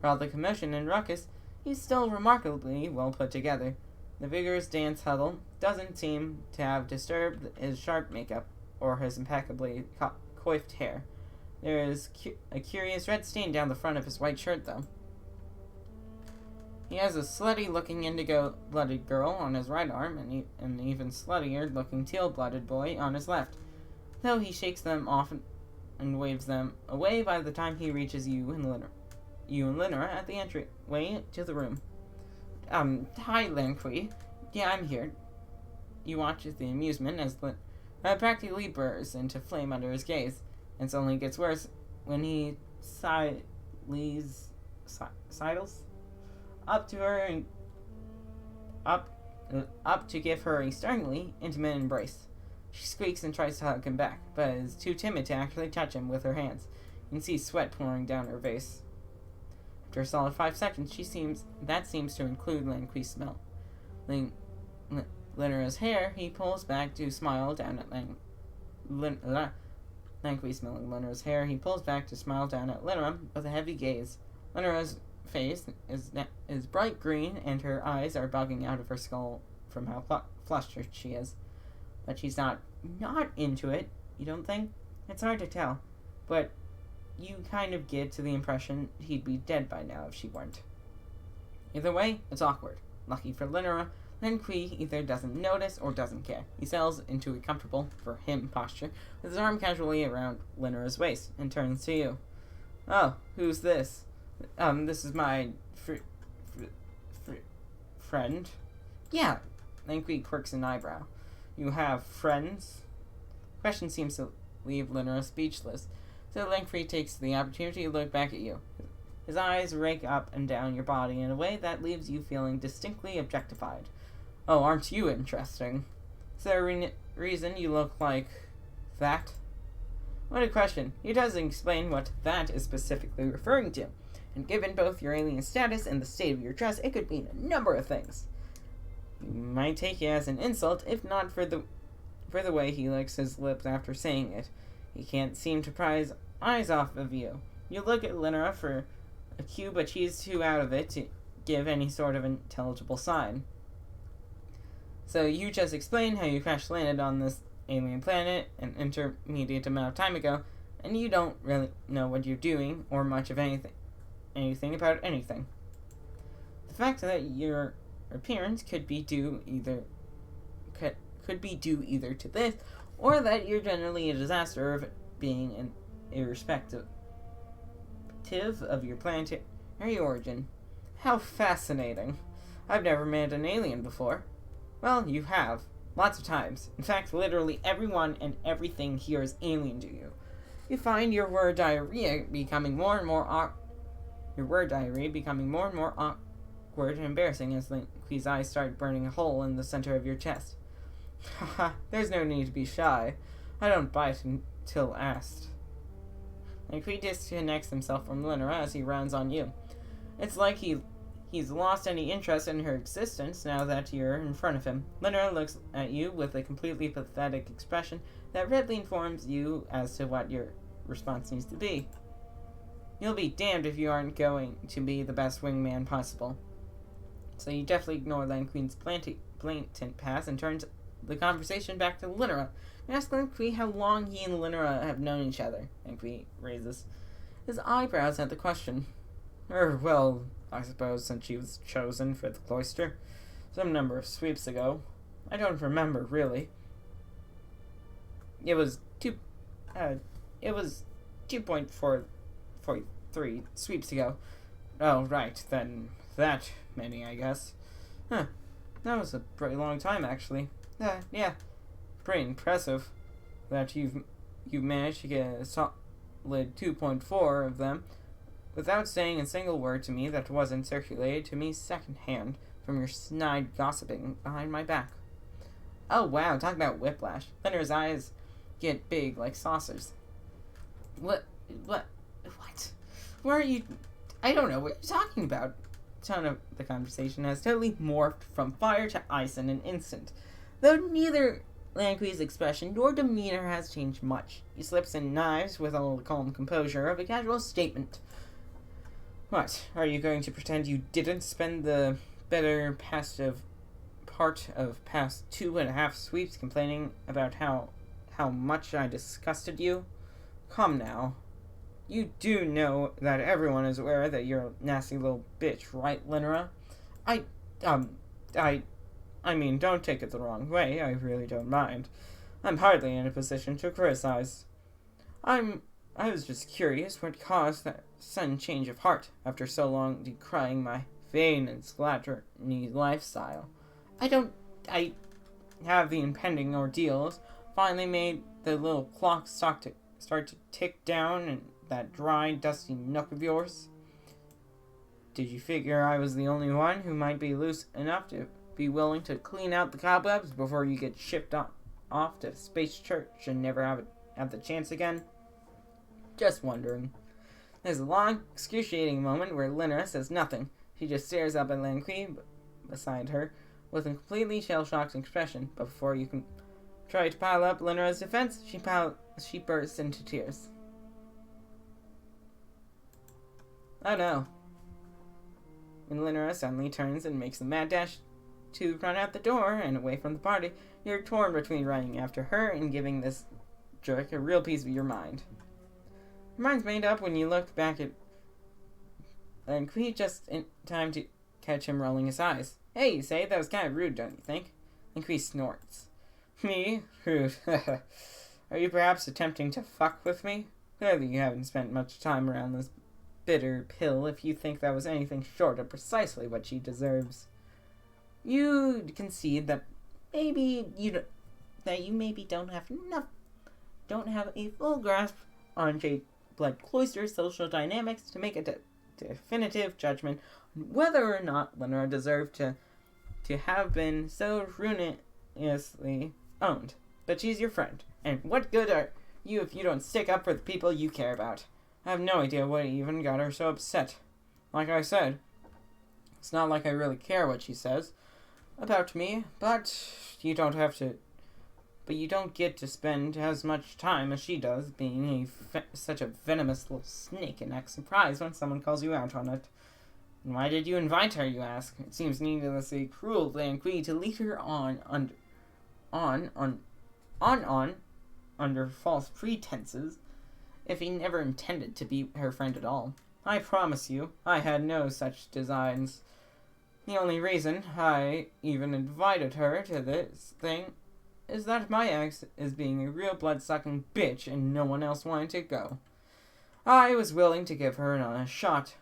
For all the commotion and ruckus, he's still remarkably well put together. The vigorous dance huddle doesn't seem to have disturbed his sharp makeup or his impeccably coiffed hair. There is a curious red stain down the front of his white shirt, though. He has a slutty-looking indigo-blooded girl on his right arm and an even sluttier-looking teal-blooded boy on his left, though he shakes them off and waves them away by the time he reaches you and Linra at the entryway to the room. Hi, Lanqui. Yeah, I'm here. You watch with the amusement as practically bursts into flame under his gaze. It only gets worse when he sidles up to her and up to give her a sternly intimate embrace. She squeaks and tries to hug him back, but is too timid to actually touch him with her hands. You can see sweat pouring down her face. After a solid 5 seconds, that seems to include Lanqui's smell. Linra's hair, he pulls back to smile down at Lanqui smelling Linra's hair, he pulls back to smile down at Linra with a heavy gaze. Linra's face is bright green, and her eyes are bugging out of her skull from how flustered she is. But she's not into it, you don't think? It's hard to tell, but you kind of get to the impression he'd be dead by now if she weren't. Either way, it's awkward. Lucky for Linra, Lanqui either doesn't notice or doesn't care. He settles into a comfortable, for him, posture, with his arm casually around Linra's waist, and turns to you. Oh, who's this? This is my friend? Yeah. Lanqui quirks an eyebrow. You have friends? The question seems to leave Linra speechless, so Lanqui takes the opportunity to look back at you. His eyes rake up and down your body in a way that leaves you feeling distinctly objectified. Oh, aren't you interesting? Is there a reason you look like that? What a question. He doesn't explain what that is specifically referring to, and given both your alien status and the state of your dress, it could mean a number of things. You might take it as an insult, if not for the way he licks his lips after saying it. He can't seem to pry his eyes off of you. You look at Linra for a cue, but she's too out of it to give any sort of intelligible sign. So you just explained how you crash landed on this alien planet an intermediate amount of time ago, and you don't really know what you're doing or much of anything about anything. The fact that your appearance could be due either to this, or that you're generally a disaster of being irrespective of your planetary origin. How fascinating. I've never met an alien before. Well, you have. Lots of times. In fact, literally everyone and everything here is alien to you. You find your word diarrhea becoming more and more awkward and embarrassing as Lanqui's eyes start burning a hole in the center of your chest. Haha, there's no need to be shy. I don't bite until asked. Lanqui disconnects himself from Linra as he rounds on you. It's like he he's lost any interest in her existence now that you're in front of him. Linora looks at you with a completely pathetic expression that readily informs you as to what your response needs to be. You'll be damned if you aren't going to be the best wingman possible. So you definitely ignore Land Queen's blatant pass and turns the conversation back to Linora. You ask Land Queen how long he and Linora have known each other. Land Queen raises his eyebrows at the question. Well, I suppose since she was chosen for the cloister. Some number of sweeps ago. I don't remember, really. It was 2.43 sweeps ago. Oh, right, then that many, I guess. Huh. That was a pretty long time, actually. Yeah. Pretty impressive that you've managed to get a solid 2.4 of them without saying a single word to me that wasn't circulated to me secondhand from your snide gossiping behind my back. Oh, wow, talk about whiplash. Linder's eyes get big like saucers. What? Where are you? I don't know what you're talking about. The tone of the conversation has totally morphed from fire to ice in an instant, though neither Lanqui's expression nor demeanor has changed much. He slips in knives with all the calm composure of a casual statement. What, are you going to pretend you didn't spend the better part of past 2.5 sweeps complaining about how much I disgusted you? Come now. You do know that everyone is aware that you're a nasty little bitch, right, Linora? I mean, don't take it the wrong way, I really don't mind. I'm hardly in a position to criticize. I was just curious what caused that sudden change of heart after so long decrying my vain and slatternly lifestyle. I have the impending ordeals finally made the little clock start to tick down in that dry, dusty nook of yours? Did you figure I was the only one who might be loose enough to be willing to clean out the cobwebs before you get shipped off to Space Church and never have the chance again? Just wondering. There's a long, excruciating moment where Linora says nothing. She just stares up at Lanqui beside her with a completely shell-shocked expression. But before you can try to pile up Linora's defense, she bursts into tears. Oh no. When Linora suddenly turns and makes a mad dash to run out the door and away from the party, you're torn between running after her and giving this jerk a real piece of your mind. Your mind's made up when you look back at Lanqui just in time to catch him rolling his eyes. Hey, you say? That was kind of rude, don't you think? Lanqui snorts. Me? Rude. Are you perhaps attempting to fuck with me? Clearly you haven't spent much time around this bitter pill if you think that was anything short of precisely what she deserves. You concede that you maybe don't have a full grasp on Jade Blood Cloister's social dynamics to make a definitive judgment on whether or not Linora deserved to have been so ruinously owned. But she's your friend, and what good are you if you don't stick up for the people you care about? I have no idea what even got her so upset. Like I said, it's not like I really care what she says about me, but you don't get to spend as much time as she does being such a venomous little snake and act surprised when someone calls you out on it. And why did you invite her, you ask? It seems needlessly cruel of Lanqui to lead her on under false pretenses if he never intended to be her friend at all. I promise you, I had no such designs. The only reason I even invited her to this thing is that my ex is being a real blood-sucking bitch and no one else wanted to go. I was willing to give her a shot,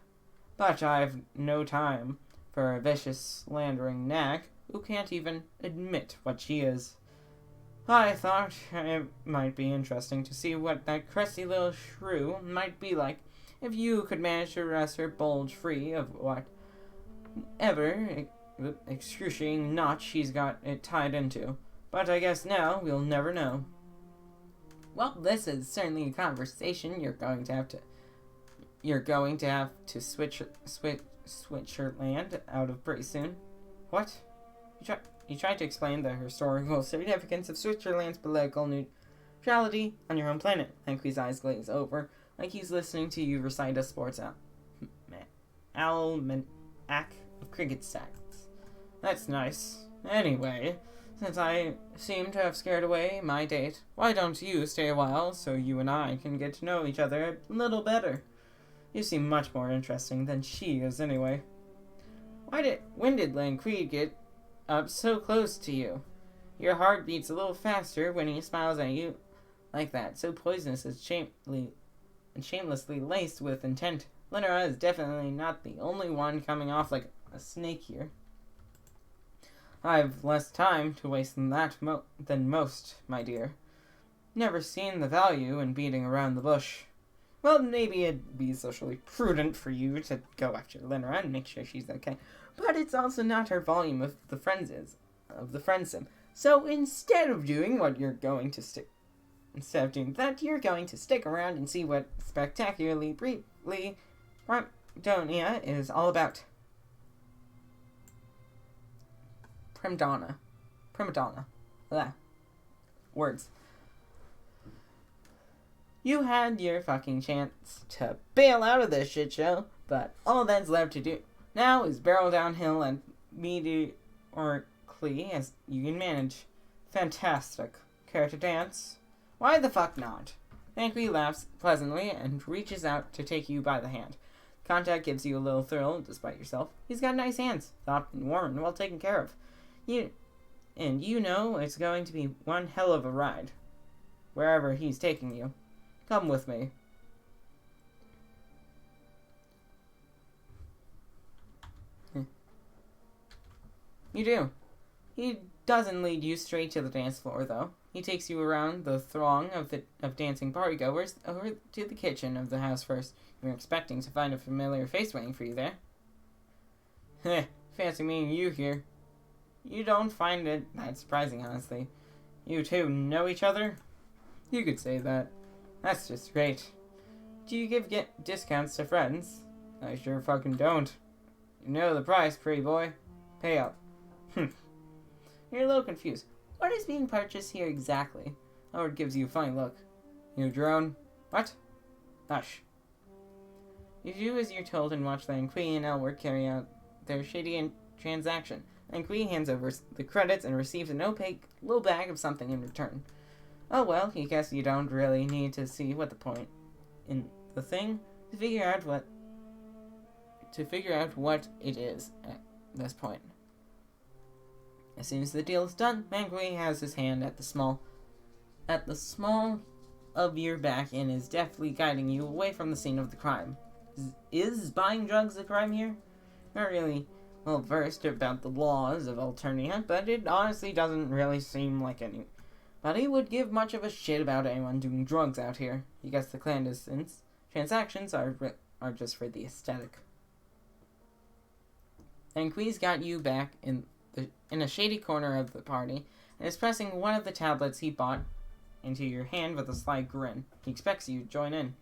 but I've no time for a vicious, slandering nag who can't even admit what she is. I thought it might be interesting to see what that crusty little shrew might be like if you could manage to wrest her bulge free of whatever excruciating knot she's got it tied into. But I guess now we'll never know. Well, this is certainly a conversation you're going to have to switch Switzerland out of pretty soon. What? You tried to explain the historical significance of Switzerland's political neutrality on your home planet. Hanky's eyes glaze over, like he's listening to you recite a sports almanac of cricket stats. That's nice. Anyway, since I seem to have scared away my date, why don't you stay a while so you and I can get to know each other a little better? You seem much more interesting than she is anyway. When did Lanquid get up so close to you? Your heart beats a little faster when he smiles at you like that, so poisonous is shamelessly laced with intent. Lenora is definitely not the only one coming off like a snake here. I've less time to waste than most, my dear. Never seen the value in beating around the bush. Well, maybe it'd be socially prudent for you to go after Lenora and make sure she's okay. But it's also not her volume of the FriendSim. So instead of doing that, you're going to stick around and see what spectacularly briefly Primadonna is all about. Primadonna. Blah. Words. You had your fucking chance to bail out of this shit show, but all that's left to do now is barrel downhill and mediocrely as you can manage. Fantastic. Care to dance? Why the fuck not? Hanky laughs pleasantly and reaches out to take you by the hand. Contact gives you a little thrill, despite yourself. He's got nice hands, soft and warm and well taken care of. You know it's going to be one hell of a ride, wherever he's taking you. Come with me. You do. He doesn't lead you straight to the dance floor, though. He takes you around the throng of dancing partygoers over to the kitchen of the house first. You're expecting to find a familiar face waiting for you there. Heh, fancy meeting you here. You don't find it that surprising, honestly. You two know each other? You could say that. That's just great. Do you give discounts to friends? I sure fucking don't. You know the price, pretty boy. Pay up. You're a little confused. What is being purchased here exactly? Howard gives you a funny look. You drone? What? Hush. You do as you're told and watch Lanqui and Elward carry out their shady transaction. Lanqui hands over the credits and receives an opaque little bag of something in return. Oh well, I guess you don't really need to see what the point in the thing to figure out what it is at this point. As soon as the deal is done, Lanqui has his hand at the small of your back and is deftly guiding you away from the scene of the crime. Is buying drugs a crime here? Not really well versed about the laws of Alternia, but it honestly doesn't really seem like anybody would give much of a shit about anyone doing drugs out here. You guess the clandestine transactions are just for the aesthetic. Lanqui's got you back in a shady corner of the party and is pressing one of the tablets he bought into your hand with a sly grin. He expects you to join in.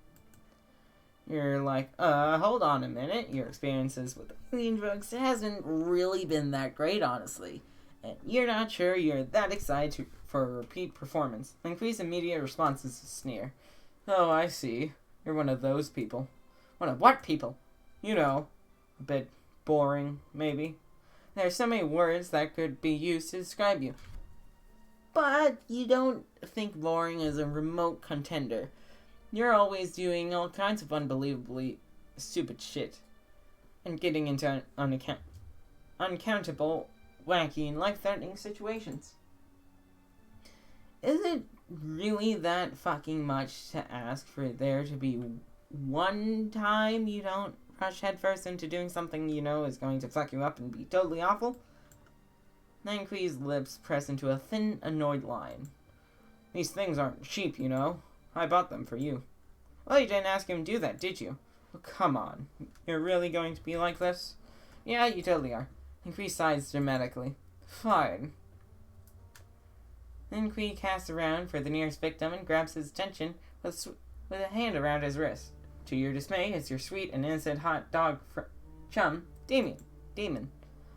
You're like, hold on a minute. Your experiences with clean drugs hasn't really been that great, honestly. And you're not sure you're that excited for a repeat performance. Lanqui's immediate response is a sneer. Oh, I see. You're one of those people. One of what people? You know, a bit boring, maybe. There are so many words that could be used to describe you. But you don't think boring is a remote contender. You're always doing all kinds of unbelievably stupid shit. And getting into uncountable, wacky, and life-threatening situations. Is it really that fucking much to ask for there to be one time you don't rush headfirst into doing something you know is going to fuck you up and be totally awful? Nanqui's lips press into a thin, annoyed line. These things aren't cheap, you know. I bought them for you. Well, you didn't ask him to do that, did you? Well, come on. You're really going to be like this? Yeah, you totally are. Nanqui sighs dramatically. Fine. Nanqui casts around for the nearest victim and grabs his attention with a hand around his wrist. To your dismay, it's your sweet and innocent hot dog chum, Demon.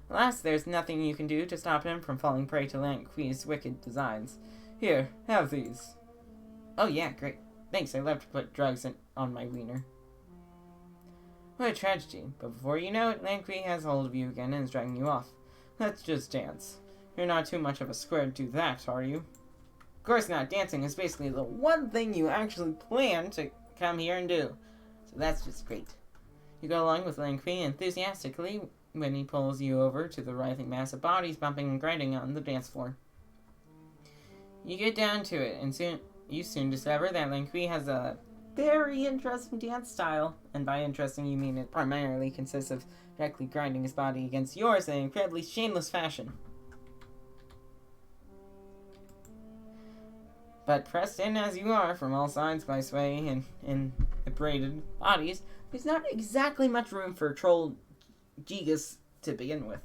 Alas, there's nothing you can do to stop him from falling prey to Lanqui's wicked designs. Here, have these. Oh yeah, great. Thanks, I love to put drugs on my wiener. What a tragedy, but before you know it, Lanqui has hold of you again and is dragging you off. Let's just dance. You're not too much of a square to do that, are you? Of course not. Dancing is basically the one thing you actually plan to come here and do. So that's just great. You go along with Lanqui enthusiastically when he pulls you over to the writhing mass of bodies bumping and grinding on the dance floor. You get down to it, and you soon discover that Lanqui has a very interesting dance style, and by interesting you mean it primarily consists of directly grinding his body against yours in an incredibly shameless fashion. But pressed in as you are from all sides by swaying and abraded bodies, there's not exactly much room for troll Gigas to begin with.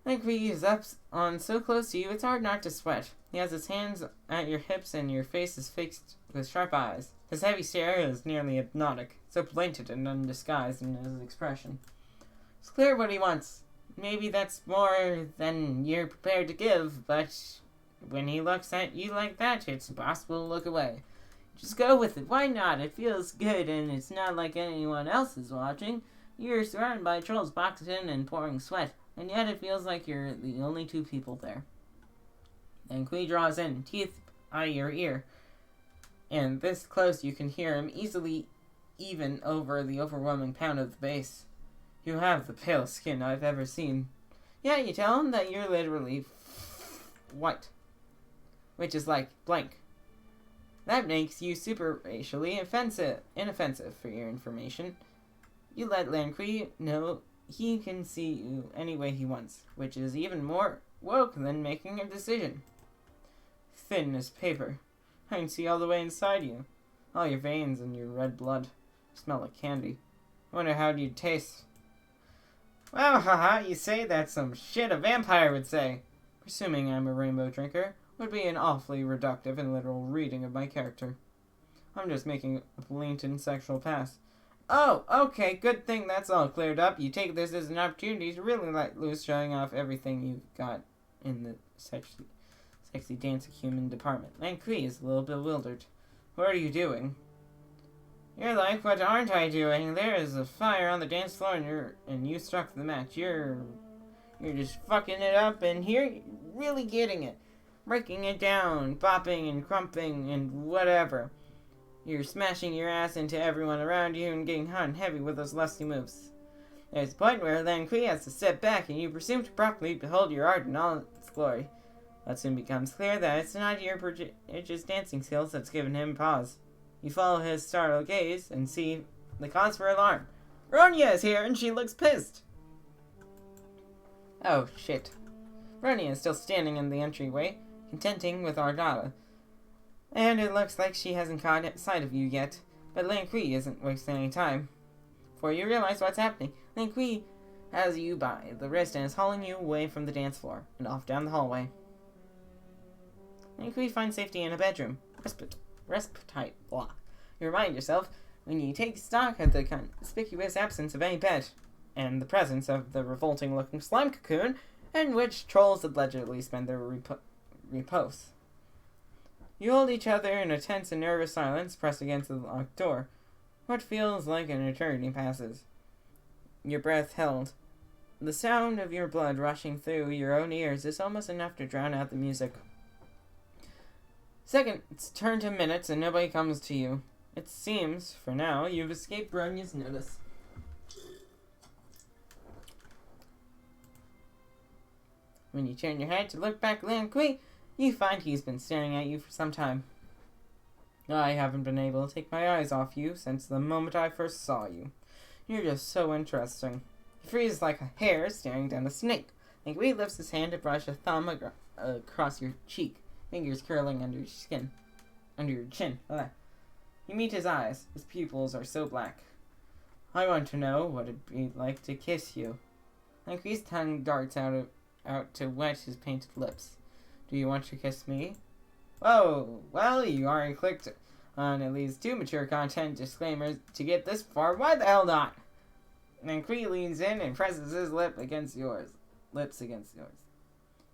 Lanqui is up on so close to you, it's hard not to sweat. He has his hands at your hips and your face is fixed with sharp eyes. His heavy stare is nearly hypnotic, so blatant and undisguised in his expression. It's clear what he wants. Maybe that's more than you're prepared to give, but when he looks at you like that, it's impossible to look away. Just go with it. Why not? It feels good, and it's not like anyone else is watching. You're surrounded by trolls boxing and pouring sweat, and yet it feels like you're the only two people there. Then Kui draws in, teeth eye your ear, and this close you can hear him easily even over the overwhelming pound of the bass. You have the palest skin I've ever seen. Yeah, you tell him that you're literally white, which is like blank. That makes you super racially inoffensive for your information. You let Lanqui know he can see you any way he wants, which is even more woke than making a decision. Thin as paper. I can see all the way inside you. All your veins and your red blood. You smell like candy. I wonder how you'd taste. Well, haha, you say that's some shit a vampire would say. Presuming I'm a rainbow drinker would be an awfully reductive and literal reading of my character. I'm just making a blatant sexual pass. Oh, okay, good thing that's all cleared up. You take this as an opportunity to really let loose, showing off everything you've got in the sexy dancing human department. Lanqui is a little bewildered. What are you doing? You're like, what aren't I doing? There is a fire on the dance floor and you struck the match. You're just fucking it up, and here you're really getting it. Breaking it down, bopping and crumping and whatever. You're smashing your ass into everyone around you and getting hot and heavy with those lusty moves. There's a point where Lanqui has to step back and you presume to properly behold your art in all its glory. But soon becomes clear that it's not your prodigious dancing skills that's given him pause. You follow his startled gaze and see the cause for alarm. Ronya is here and she looks pissed. Oh, shit. Ronya is still standing in the entryway, contending with Ardata. And it looks like she hasn't caught sight of you yet, but Lanqui isn't wasting any time. Before you realize what's happening, Lanqui has you by the wrist and is hauling you away from the dance floor, and off down the hallway. Lanqui finds safety in a bedroom. Respite block. You remind yourself when you take stock of the conspicuous absence of any bed, and the presence of the revolting-looking slime cocoon in which trolls allegedly spend their repose. You hold each other in a tense and nervous silence, pressed against the locked door. What feels like an eternity passes. Your breath held. The sound of your blood rushing through your own ears is almost enough to drown out the music. Seconds turn to minutes and nobody comes to you. It seems, for now, you've escaped Bronya's notice. When you turn your head to look back at Lanqui, you find he's been staring at you for some time. I haven't been able to take my eyes off you since the moment I first saw you. You're just so interesting. He freezes like a hare staring down a snake. Lanqui lifts his hand to brush a thumb across your cheek, fingers curling under your chin. You meet his eyes. His pupils are so black. I want to know what it'd be like to kiss you. Lanqui's tongue darts out to wet his painted lips. Do you want to kiss me? Whoa, well, you already clicked on at least 2 mature content disclaimers to get this far. Why the hell not? And Cree leans in and presses his lips against yours.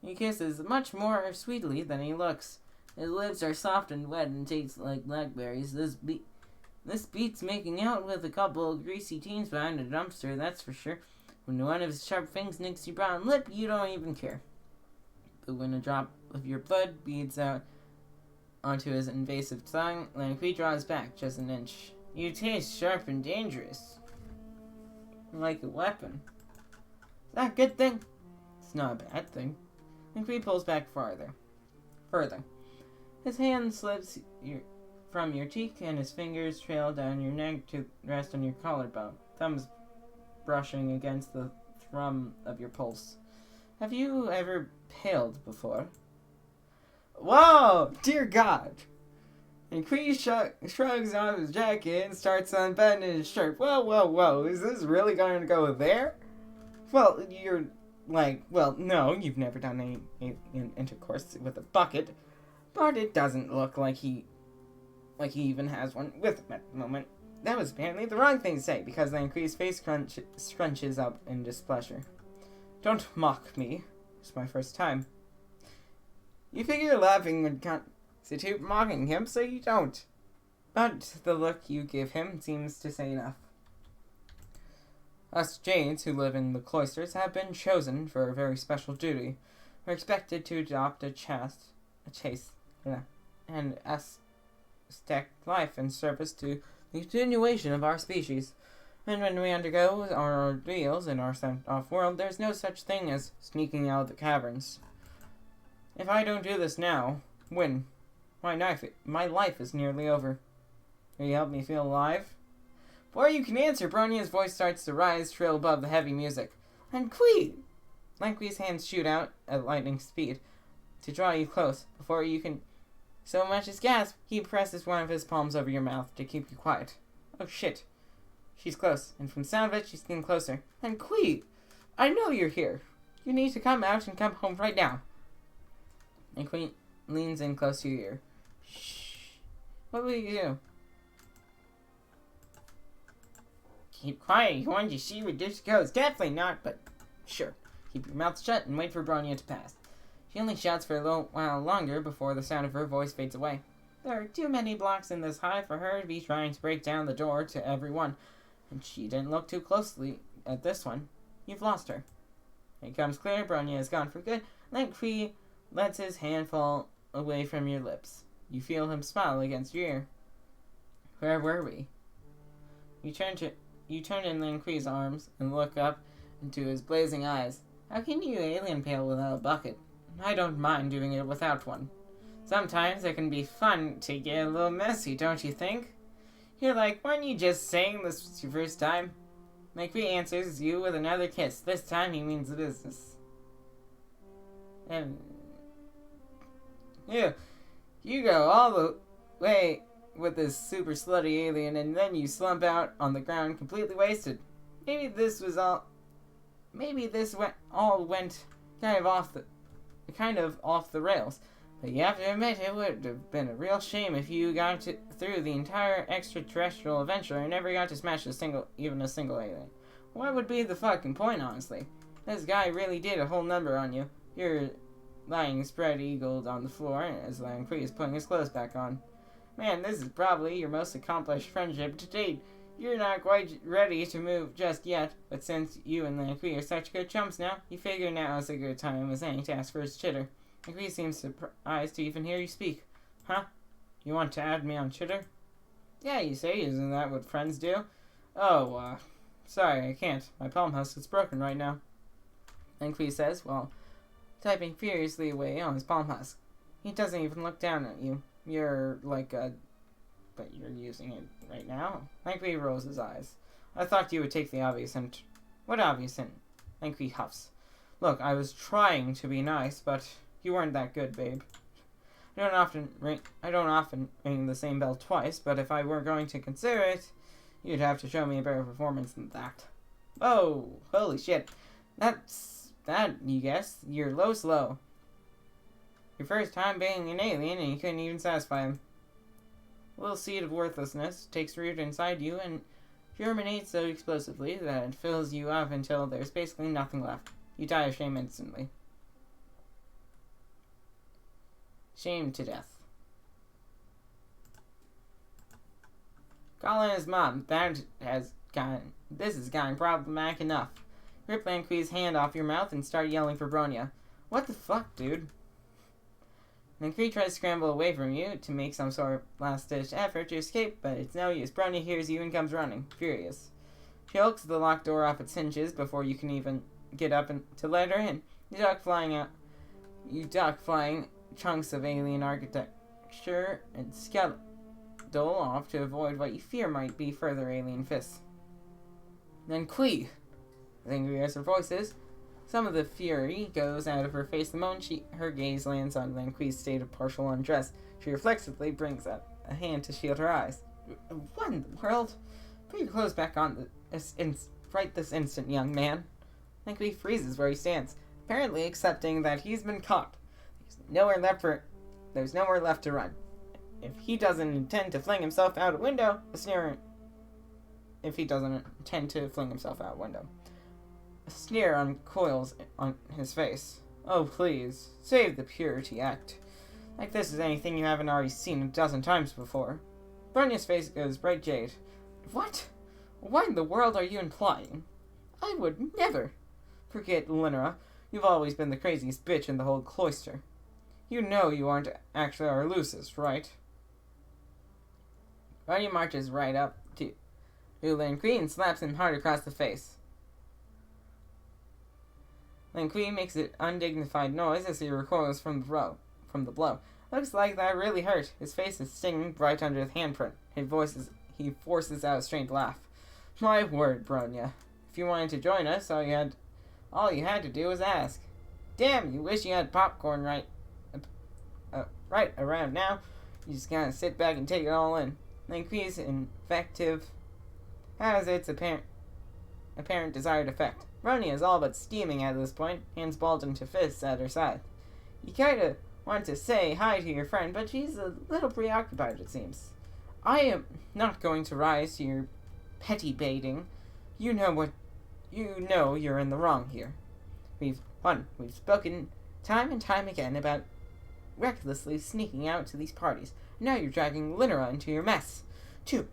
He kisses much more sweetly than he looks. His lips are soft and wet and taste like blackberries. This beats making out with a couple of greasy teens behind a dumpster, that's for sure. When one of his sharp fangs nicks your brown lip, you don't even care. But when a drop of your blood beads out onto his invasive tongue, Lanqui draws back just an inch. You taste sharp and dangerous. Like a weapon. Is that a good thing? It's not a bad thing. Lanqui pulls back further. His hand slips from your cheek and his fingers trail down your neck to rest on your collarbone, thumbs brushing against the thrum of your pulse. Have you ever paled before? Whoa! Dear God! And Cree shrugs off his jacket and starts unbuttoning his shirt. Whoa. Is this really going to go there? Well, you're like, well, no, you've never done any intercourse with a bucket. But it doesn't look like he even has one with him at the moment. That was apparently the wrong thing to say, because then Cree's face scrunches up in displeasure. Don't mock me. It's my first time. You figure laughing would constitute mocking him, so you don't. But the look you give him seems to say enough. Us Jades who live in the cloisters have been chosen for a very special duty. We're expected to adopt a chaste and ascetic life in service to the continuation of our species. And when we undergo our ordeals in our sent-off world, there's no such thing as sneaking out of the caverns. If I don't do this now, when? My life is nearly over. Will you help me feel alive? Before you can answer, Bronia's voice starts to rise shrill above the heavy music. And Queen! Lanqui's hands shoot out at lightning speed to draw you close. Before you can so much as gasp, he presses one of his palms over your mouth to keep you quiet. Oh shit. She's close, and from the sound of it, she's getting closer. And Queen! I know you're here. You need to come out and come home right now. And Queen leans in close to your ear. Shh. What will you do? Keep quiet. You want to see where this goes? Definitely not, but sure. Keep your mouth shut and wait for Bronya to pass. She only shouts for a little while longer before the sound of her voice fades away. There are too many blocks in this hive for her to be trying to break down the door to every one. And she didn't look too closely at this one. You've lost her. It becomes clear Bronya is gone for good. Then Kree lets his hand fall away from your lips. You feel him smile against your ear. Where were we? You turn in Lin Kree's arms and look up into his blazing eyes. How can you alien pale without a bucket? I don't mind doing it without one. Sometimes it can be fun to get a little messy, don't you think? You're like, weren't you just saying this was your first time? Lin Kree answers you with another kiss. This time he means business. And you go all the way with this super slutty alien, and then you slump out on the ground completely wasted. Maybe this went kind of off the rails. But you have to admit, it would have been a real shame if you got through the entire extraterrestrial adventure and never got to smash even a single alien. What would be the fucking point, honestly? This guy really did a whole number on you. You're lying spread-eagled on the floor as Lan Kui is putting his clothes back on. Man, this is probably your most accomplished friendship to date. You're not quite ready to move just yet, but since you and Lan Kui are such good chums now, you figure now is a good time as any to ask for his chitter. Lan Kui seems surprised to even hear you speak. Huh? You want to add me on chitter? Yeah, you say, isn't that what friends do? Oh, sorry, I can't. My palm husk is broken right now. Lan Kui says, while typing furiously away on his palm husk. He doesn't even look down at you. You're like a... But you're using it right now? Lan Kui rolls his eyes. I thought you would take the obvious hint. What obvious hint? Lan Kui huffs. Look, I was trying to be nice, but you weren't that good, babe. I don't often ring the same bell twice, but if I were going to consider it, you'd have to show me a better performance than that. Oh, holy shit. That's that, you guess. You're low. Your first time being an alien and you couldn't even satisfy him. A little seed of worthlessness takes root inside you and germinates so explosively that it fills you up until there's basically nothing left. You die of shame instantly. Shamed to death. Calling his mom. This has gotten problematic enough. Rip Lanqui's hand off your mouth and start yelling for Bronya. What the fuck, dude? Lanqui tries to scramble away from you to make some sort of last-ditch effort to escape, but it's no use. Bronya hears you and comes running, furious. She hooks the locked door off its hinges before you can even get up to let her in. You duck flying chunks of alien architecture and scuttle off to avoid what you fear might be further alien fists. Then Kui, as angry as her voice is, some of the fury goes out of her face the moment her gaze lands on Lanqui's state of partial undress. She reflexively brings up a hand to shield her eyes. What in the world? Put your clothes back on right this instant, young man. Lanqui freezes where he stands, apparently accepting that he's been caught. There's nowhere left to run. If he doesn't intend to fling himself out a window, a sneer uncoils on his face. Oh, please, save the purity act. Like this is anything you haven't already seen a dozen times before. Bronya's face goes bright jade. What? What in the world are you implying? I would never. Forget Linera. You've always been the craziest bitch in the whole cloister. You know you aren't actually our Lucis, right? Bronya marches right up to Lanqui and slaps him hard across the face. Lanqui makes an undignified noise as he recoils from the blow. Looks like that really hurt. His face is stinging right under the handprint. He forces out a strained laugh. My word, Bronya. If you wanted to join us, all you had to do was ask. Damn, you wish you had popcorn right around now. You just gotta sit back and take it all in. Lanqui's invective has its apparent desired effect. Bronya is all but steaming at this point, hands balled into fists at her side. You kinda want to say hi to your friend, but she's a little preoccupied, it seems. I am not going to rise to your petty baiting. You know you're in the wrong here. We've spoken time and time again about recklessly sneaking out to these parties. Now you're dragging Linera into your mess. 2.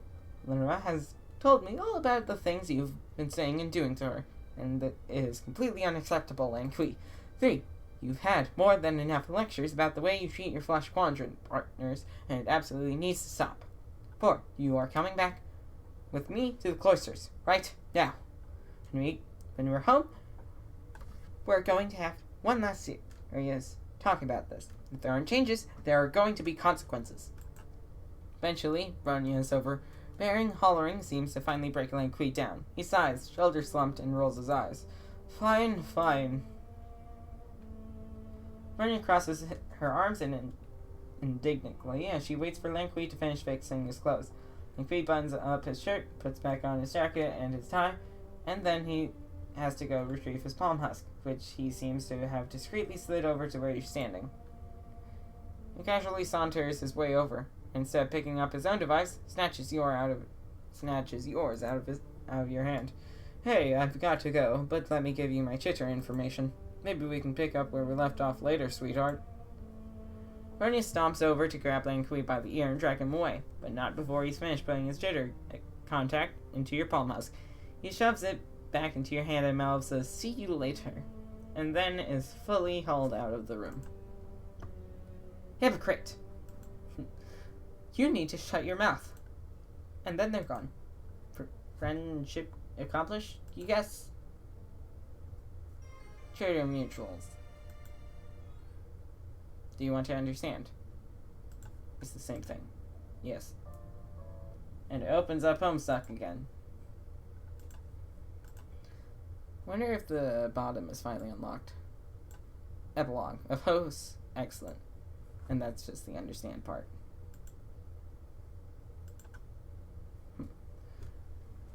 Linera has told me all about the things you've been saying and doing to her, and that it is completely unacceptable, Lanqui. 3. You've had more than enough lectures about the way you treat your Flesh Quadrant partners, and it absolutely needs to stop. 4. You are coming back with me to the cloisters, right now. When we're home, we're going to have one last serious talk about this. If there aren't changes, there are going to be consequences. Eventually, Bronya's overbearing hollering seems to finally break Lanqui down. He sighs, shoulders slumped, and rolls his eyes. Fine. Bronya crosses her arms indignantly as she waits for Lanqui to finish fixing his clothes. Lanqui buttons up his shirt, puts back on his jacket and his tie, and then he has to go retrieve his palm husk, which he seems to have discreetly slid over to where he's standing. He casually saunters his way over. Instead of picking up his own device, snatches yours out of your hand. Hey, I've got to go, but let me give you my chitter information. Maybe we can pick up where we left off later, sweetheart. Bronya stomps over to grab Lanqui by the ear and drag him away, but not before he's finished putting his jitter contact into your palm husk. He shoves it back into your hand and mouths a "see you later," and then is fully hauled out of the room. Hypocrite! You need to shut your mouth. And then they're gone. Friendship accomplished, you guess? Trader mutuals. Do you want to understand? It's the same thing. Yes. And it opens up Homestuck again. Wonder if the bottom is finally unlocked. Epilogue of hosts. Excellent. And that's just the understand part.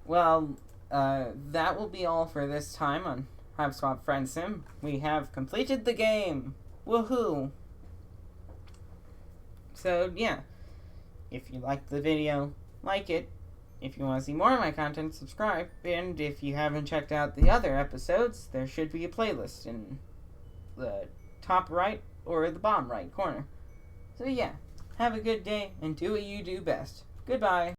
Well, that will be all for this time on HiveSwap FriendSim. We have completed the game! Woohoo! So, yeah. If you liked the video, like it, if you want to see more of my content, subscribe. And if you haven't checked out the other episodes, there should be a playlist in the top right or the bottom right corner. So yeah, have a good day and do what you do best. Goodbye.